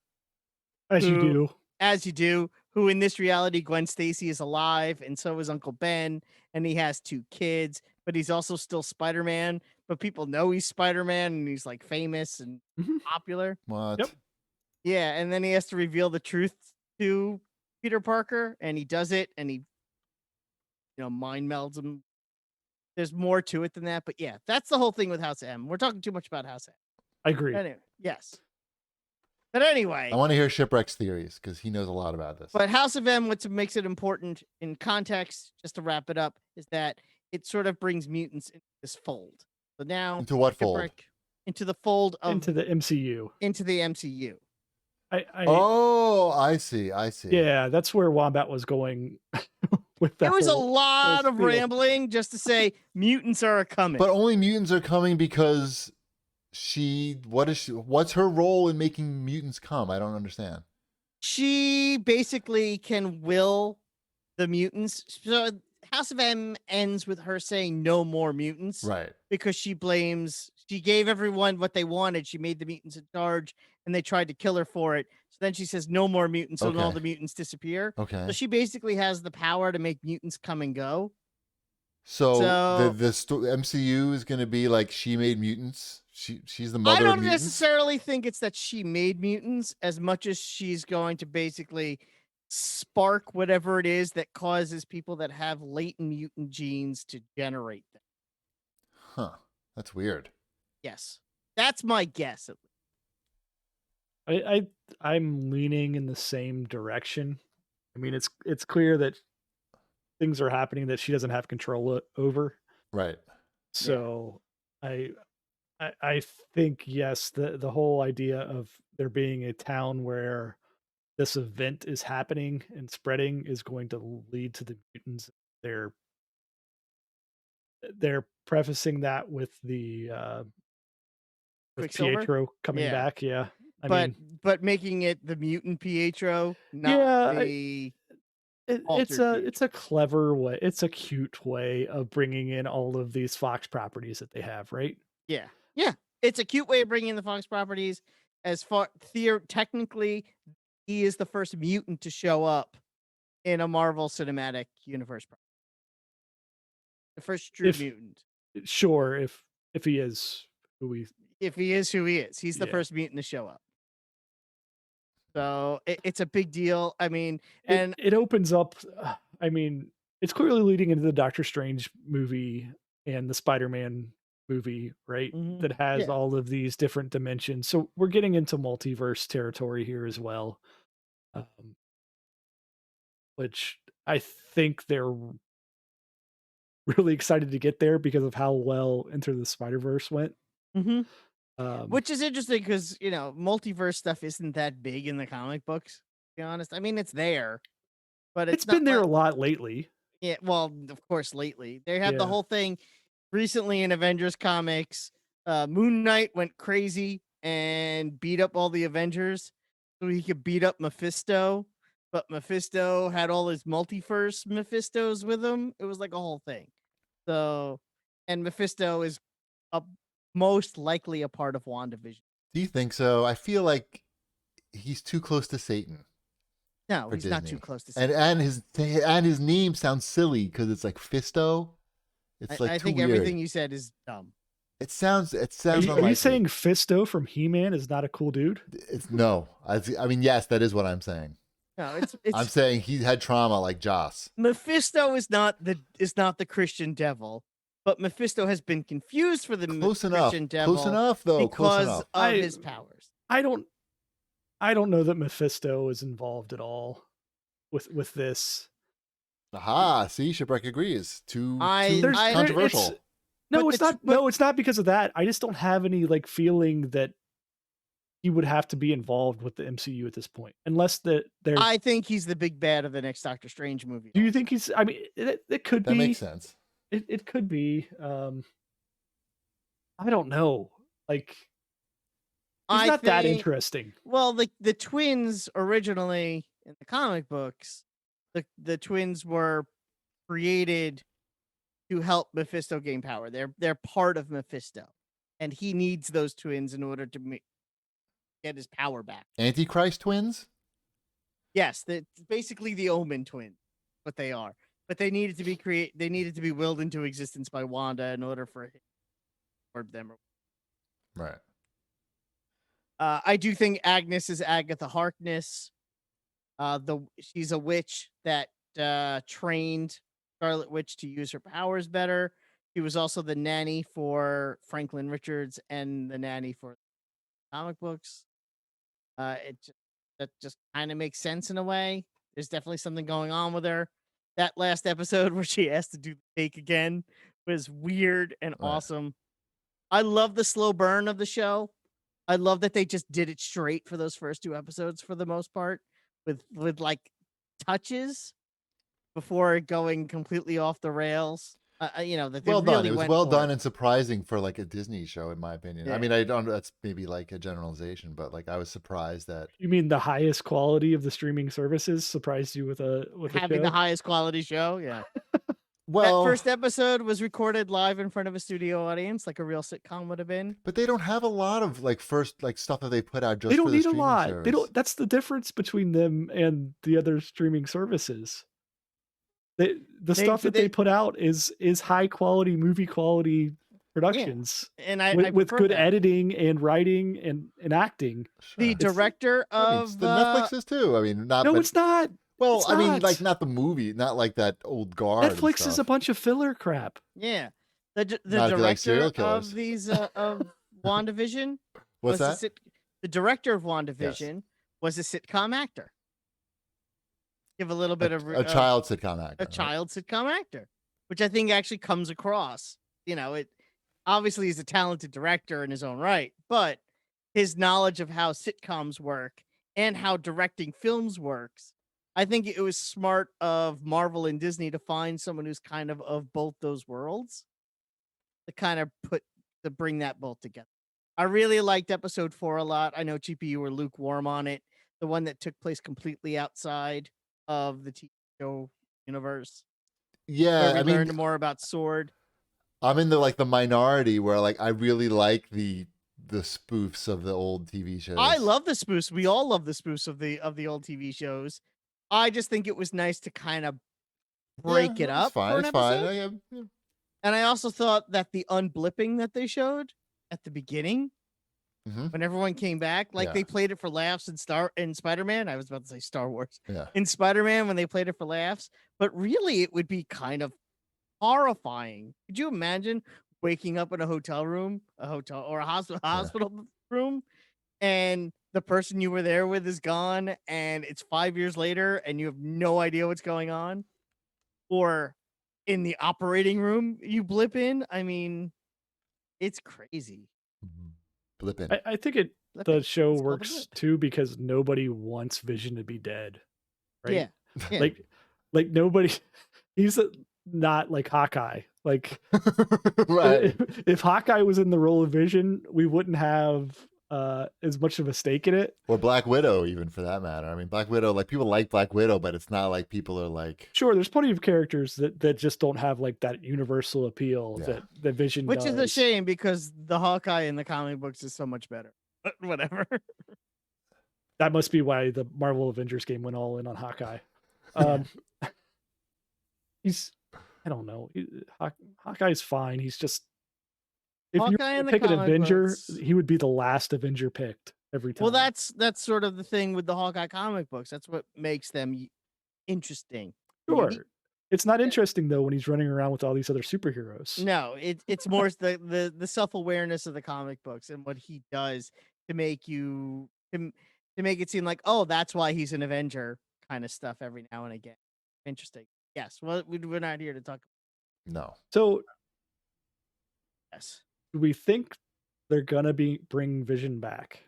As you do. as you do, who in this reality, Gwen Stacy is alive, and so is Uncle Ben, and he has 2 kids, but he's also still Spider-Man, but people know he's Spider-Man, and he's like famous and popular. What? Yep. Yeah, and then he has to reveal the truth to Peter Parker, and he does it, and he, mind melds him. There's more to it than that, but yeah, that's the whole thing with House M. We're talking too much about House M. I agree. Anyway, yes. But anyway, I want to hear Shipwreck's theories because he knows a lot about this. but House of M, what makes it important in context, just to wrap it up, is that it sort of brings mutants into this fold. So now, Into what fold? Into the fold of Into the MCU. Into the MCU. Oh, I see. Yeah, that's where Wombat was going with that. It was a lot of spiel. rambling just to say mutants are coming. But only mutants are coming because what's her role in making mutants come? I don't understand. She basically can will the mutants. So House of M ends with her saying no more mutants. Right. Because she gave everyone what they wanted. She made the mutants in charge, and they tried to kill her for it. So then she says no more mutants, so then all the mutants disappear. Okay. So she basically has the power to make mutants come and go. So the MCU is going to be like she made mutants. She's the mother of mutants. I don't necessarily think it's that she made mutants as much as she's going to basically spark whatever it is that causes people that have latent mutant genes to generate them. Huh. That's weird. Yes. That's my guess, at least. I'm leaning in the same direction. I mean, it's clear that things are happening that she doesn't have control over. Right. So I think, yes, the whole idea of there being a town where this event is happening and spreading is going to lead to the mutants. They're prefacing that with the with Pietro coming back. Yeah. But making it the mutant Pietro, not the it's a clever way. It's a cute way of bringing in all of these Fox properties that they have, right? Yeah. It's a cute way of bringing in the Fox properties. As far technically, he is the first mutant to show up in a Marvel Cinematic Universe. The first true mutant. Sure, if he is who he is, he's the first mutant to show up. So it's a big deal. I mean, and it opens up. I mean, it's clearly leading into the Doctor Strange movie and the Spider-Man movie, right? Mhm. That has Yeah. all of these different dimensions. So we're getting into multiverse territory here as well, which I think they're really excited to get there because of how well Into the Spider-Verse went. hmm Um, Which is interesting because, multiverse stuff isn't that big in the comic books, to be honest. I mean, it's there, but it's it's been not there like, a lot lately. yeah, well, of course, lately. They have the Yeah. whole thing recently in Avengers comics. Moon Knight went crazy and beat up all the Avengers so he could beat up Mephisto, but Mephisto had all his multiverse Mephistos with him. It was like a whole thing. So, and Mephisto is a, most likely a part of WandaVision. Do you think so? I feel like he's too close to Satan No, for he's Disney. not too close to and Satan. and his name sounds silly because it's like Fisto. It's like I too think weird. everything you said is dumb. It sounds Are unlikely. you saying Fisto from He-Man is not a cool dude? It's no. I mean, yes, that is what I'm saying. No, it's I'm saying he had trauma like Joss. Mephisto is not the Christian devil, but Mephisto has been confused for the Close enough. Christian devil Close enough, though. Close because enough. of his powers. I don't know that Mephisto is involved at all with this. Aha! See, Shipwreck agrees. Too I- controversial. No, But it's the not. tr- but- No, it's not because of that. I just don't have any feeling that he would have to be involved with the MCU at this point, unless they're. I think he's the big bad of the next Doctor Strange movie. Do you think he's? I mean, it could That be. makes sense. It could be. I don't know. He's not that interesting. Well, the twins originally in the comic books, the twins were created to help Mephisto gain power. They're part of Mephisto, and he needs those twins in order to get his power back. Antichrist twins? Yes, basically the Omen twins, what they are. But they needed to be They needed to be willed into existence by Wanda in order for him or them. Right. I do think Agnes is Agatha Harkness. She's a witch that trained Scarlet Witch to use her powers better. She was also the nanny for Franklin Richards and the nanny for comic books. That just kind of makes sense in a way. There's definitely something going on with her. That last episode where she asked to do the take again was weird and Right. awesome. I love the slow burn of the show. I love that they just did it straight for those first 2 episodes for the most part, with touches before going completely off the rails. That they Well done. really It was went well for done it. and surprising for a Disney show, in my opinion. Yeah. I mean, I don't. That's maybe a generalization, but I was surprised that. You mean the highest quality of the streaming services surprised you with a Having show? the highest quality show. Yeah. Well, That first episode was recorded live in front of a studio audience, like a real sitcom would have been. but they don't have a lot of first stuff that they put out just They for don't the need a streaming lot. service. They don't. That's the difference between them and the other streaming services. The stuff that they put out is high quality, movie quality productions, And I with prefer good that. editing and writing and acting. The Sure. director I mean, of the Netflix is too. I mean, not. No, but, it's not. well, it's I mean, not. not the movie, not like that old guard. and Netflix is a stuff. bunch of filler crap. yeah, the Not if you like director serial killers. of these of WandaVision What's was that? the director of WandaVision was a sitcom actor. Give a little bit of A child sitcom actor. a child sitcom actor, which I think actually comes across. It obviously he's a talented director in his own right, but his knowledge of how sitcoms work and how directing films works, I think it was smart of Marvel and Disney to find someone who's kind of both those worlds to kind of bring that both together. I really liked episode 4 a lot. I know GP, you were lukewarm on it. The one that took place completely outside of the TV show universe. Yeah, Where we I mean, learned more about Sword. I'm in the minority where I really like the spoofs of the old TV shows. I love the spoofs. We all love the spoofs of the old TV shows. I just think it was nice to kind of break it up for an It's fine. episode. Yeah. And I also thought that the unblipping that they showed at the beginning, Mhm. when everyone came back, Yeah. they played it for laughs in Spider-Man. I was about to say Star Wars. Yeah. In Spider-Man, when they played it for laughs, but really it would be kind of horrifying. Could you imagine waking up in a hotel room, or a hospital room, and the person you were there with is gone, and it's 5 years later, and you have no idea what's going on, or in the operating room you blip in. I mean, it's crazy. Blipping. I think Blip the it. show It's called a works blip. too because nobody wants Vision to be dead, right? Yeah. Like nobody. He's not like Hawkeye. Like Right. if Hawkeye was in the role of Vision, we wouldn't have as much of a stake in it. Or Black Widow, even for that matter. I mean, Black Widow, like people like Black Widow, but it's not like people are like. Sure, there's plenty of characters that just don't have like that universal appeal Yeah. that Vision Which does. is a shame because the Hawkeye in the comic books is so much better. But whatever. That must be why the Marvel Avengers game went all in on Hawkeye. He's, I don't know. Hawkeye's fine. He's just, if you Hawkeye in the pick an comic Avenger, books. he would be the last Avenger picked every time. Well, that's sort of the thing with the Hawkeye comic books. That's what makes them interesting. sure. Unique. It's not Yeah. interesting though when he's running around with all these other superheroes. No, it's more the self-awareness of the comic books and what he does to make you to make it seem like, oh, that's why he's an Avenger kind of stuff every now and again. Interesting. Yes. Well, we're not here to talk. No. So Yes. do we think they're gonna bring Vision back?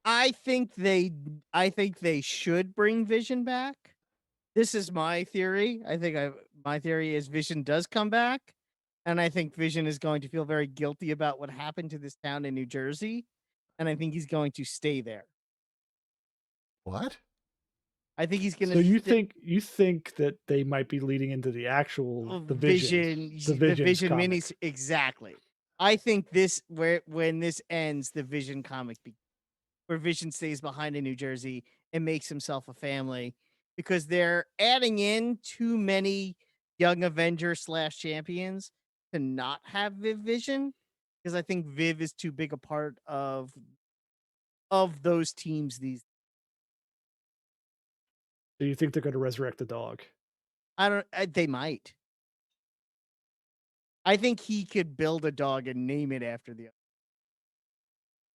I think they should bring Vision back. This is my theory. My theory is Vision does come back, and I think Vision is going to feel very guilty about what happened to this town in New Jersey, and I think he's going to stay there. What? I think he's going to. So you think that they might be leading into the actual the Vision mini exactly. I think when this ends, the Vision comic where Vision stays behind in New Jersey and makes himself a family, because they're adding in too many young Avengers / champions to not have Vision, because I think Viv is too big a part of those teams. Do you think they're going to resurrect the dog? They might. I think he could build a dog and name it after the other,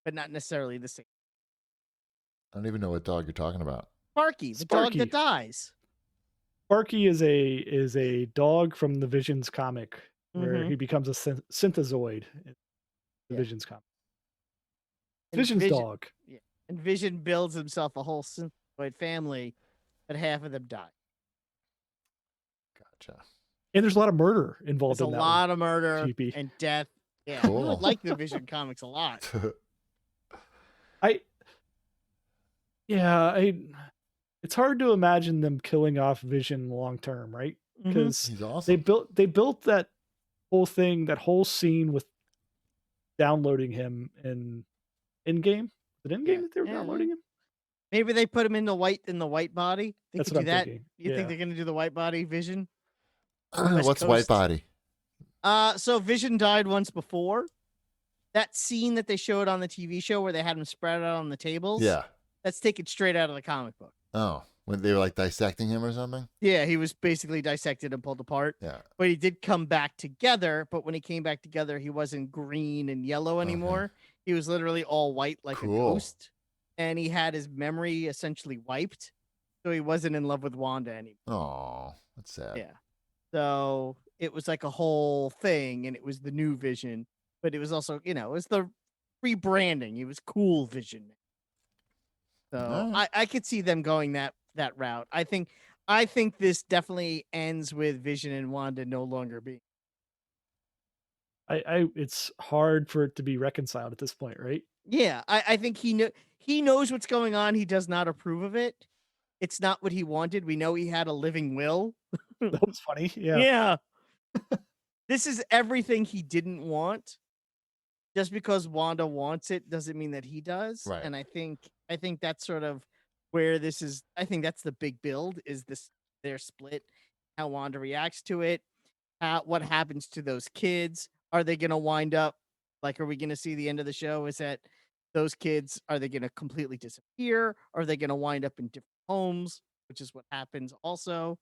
but not necessarily the same. I don't even know what dog you're talking about. Sparky, the dog that dies. Sparky is a dog from the Vision's comic where he becomes a synthezoid in the Vision's comic. Vision's dog. Yeah. And Vision builds himself a whole synthezoid family, but half of them die. Gotcha. And there's a lot of murder involved There's in that. A lot of murder GP. and death. Yeah, Cool. I like the Vision comics a lot. It's hard to imagine them killing off Vision long term, right? Because he's awesome. they built that whole thing, that whole scene with downloading him in Endgame. Is it Endgame that they were downloading him? Maybe they put him in the white body. They That's could what do I'm that. thinking. You think they're gonna do the white body Vision? What's White Body? So Vision died once before. That scene that they showed on the TV show where they had him spread out on the tables. Yeah. That's taken straight out of the comic book. Oh, when they were like dissecting him or something? Yeah, he was basically dissected and pulled apart. Yeah. But he did come back together. But when he came back together, he wasn't green and yellow anymore. He was literally all white like a ghost. And he had his memory essentially wiped. So he wasn't in love with Wanda anymore. Oh, that's sad. Yeah. So it was like a whole thing, and it was the new Vision. But it was also, it was the rebranding. It was cool Vision. So I could see them going that route. I think this definitely ends with Vision and Wanda no longer being. It's hard for it to be reconciled at this point, right? Yeah, I think he knows what's going on. He does not approve of it. It's not what he wanted. We know he had a living will. That was funny. Yeah. Yeah. This is everything he didn't want. Just because Wanda wants it doesn't mean that he does. Right. And I think that's sort of where this is. I think that's the big build, is their split, how Wanda reacts to it, what happens to those kids. Are they going to wind up, are we going to see the end of the show? Is that those kids, are they going to completely disappear? Or are they going to wind up in different homes, which is what happens also?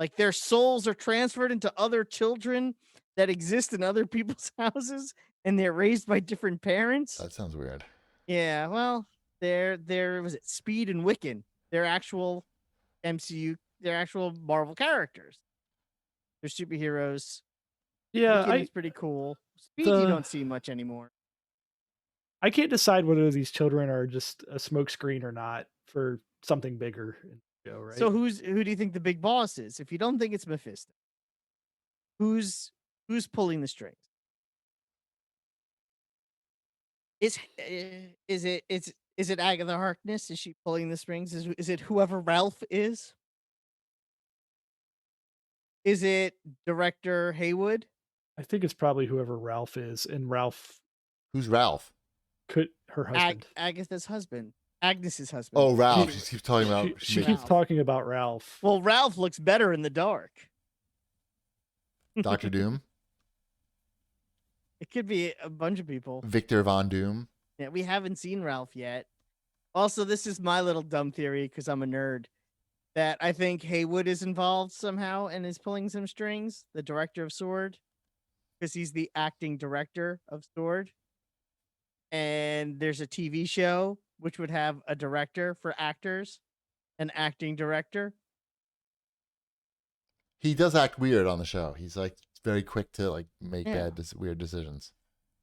Like their souls are transferred into other children that exist in other people's houses, and they're raised by different parents. That sounds weird. Yeah, well, they're was it Speed and Wiccan? They're actual MCU, they're actual Marvel characters. They're superheroes. Yeah, Wiccan is pretty cool. Speed you the- don't see much anymore. I can't decide whether these children are just a smokescreen or not for something bigger in the show, right? So who do you think the big boss is? If you don't think it's Mephisto, who's pulling the strings? Is it Agatha Harkness? Is she pulling the strings? Is it whoever Ralph is? Is it director Haywood? I think it's probably whoever Ralph is, and Ralph Who's Ralph? her husband. Agatha's husband. Agnes's husband. Oh, Ralph. She- She keeps talking about. She Ralph. keeps talking about Ralph. Well, Ralph looks better in the dark. Doctor Doom, It could be a bunch of people. Victor Von Doom. Yeah, we haven't seen Ralph yet. Also, this is my little dumb theory because I'm a nerd. That I think Haywood is involved somehow and is pulling some strings, the director of Sword, because he's the acting director of Sword. And there's a TV show which would have a director for actors, an acting director. He does act weird on the show. He's like very quick to like make Yeah. weird decisions.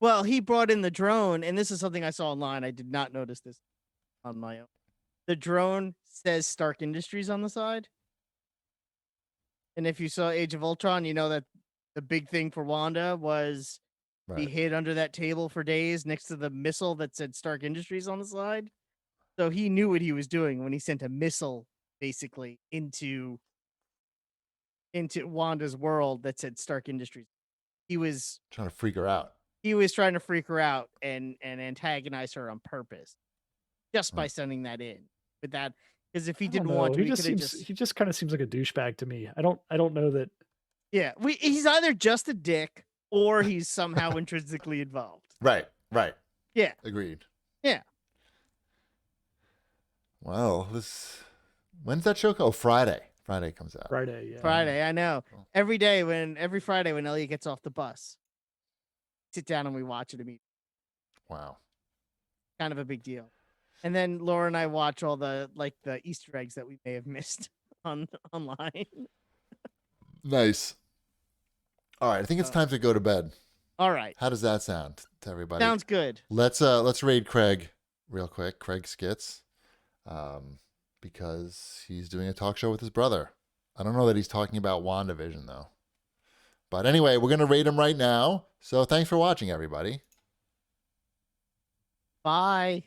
Well, he brought in the drone, and this is something I saw online. I did not notice this on my own. The drone says Stark Industries on the side. And if you saw Age of Ultron, you know that the big thing for Wanda was he Right. hid under that table for days next to the missile that said Stark Industries on the side. So he knew what he was doing when he sent a missile basically into Wanda's world that said Stark Industries. He was Trying to freak her out. trying to freak her out and antagonize her on purpose just by Right. sending that in with that, because if he I don't didn't want know. to, He he just could have seems just he just kind of seems like a douchebag to me. I don't know that. yeah. He's either just a dick or he's somehow intrinsically involved. Right. Right. Yeah. Agreed. Yeah. Well, when's that show? Oh, Friday. Friday comes out. Friday, yeah. Friday, I know. Cool. Every Friday when Elliot gets off the bus, sit down and we watch it immediately. Wow. Kind of a big deal. And then Laura and I watch all the Easter eggs that we may have missed online. Nice. All right, I think it's time to go to bed. All right. How does that sound to everybody? Sounds good. Let's raid Craig real quick. Craig Skitz, because he's doing a talk show with his brother. I don't know that he's talking about WandaVision though. But anyway, we're gonna raid him right now. So thanks for watching, everybody. Bye.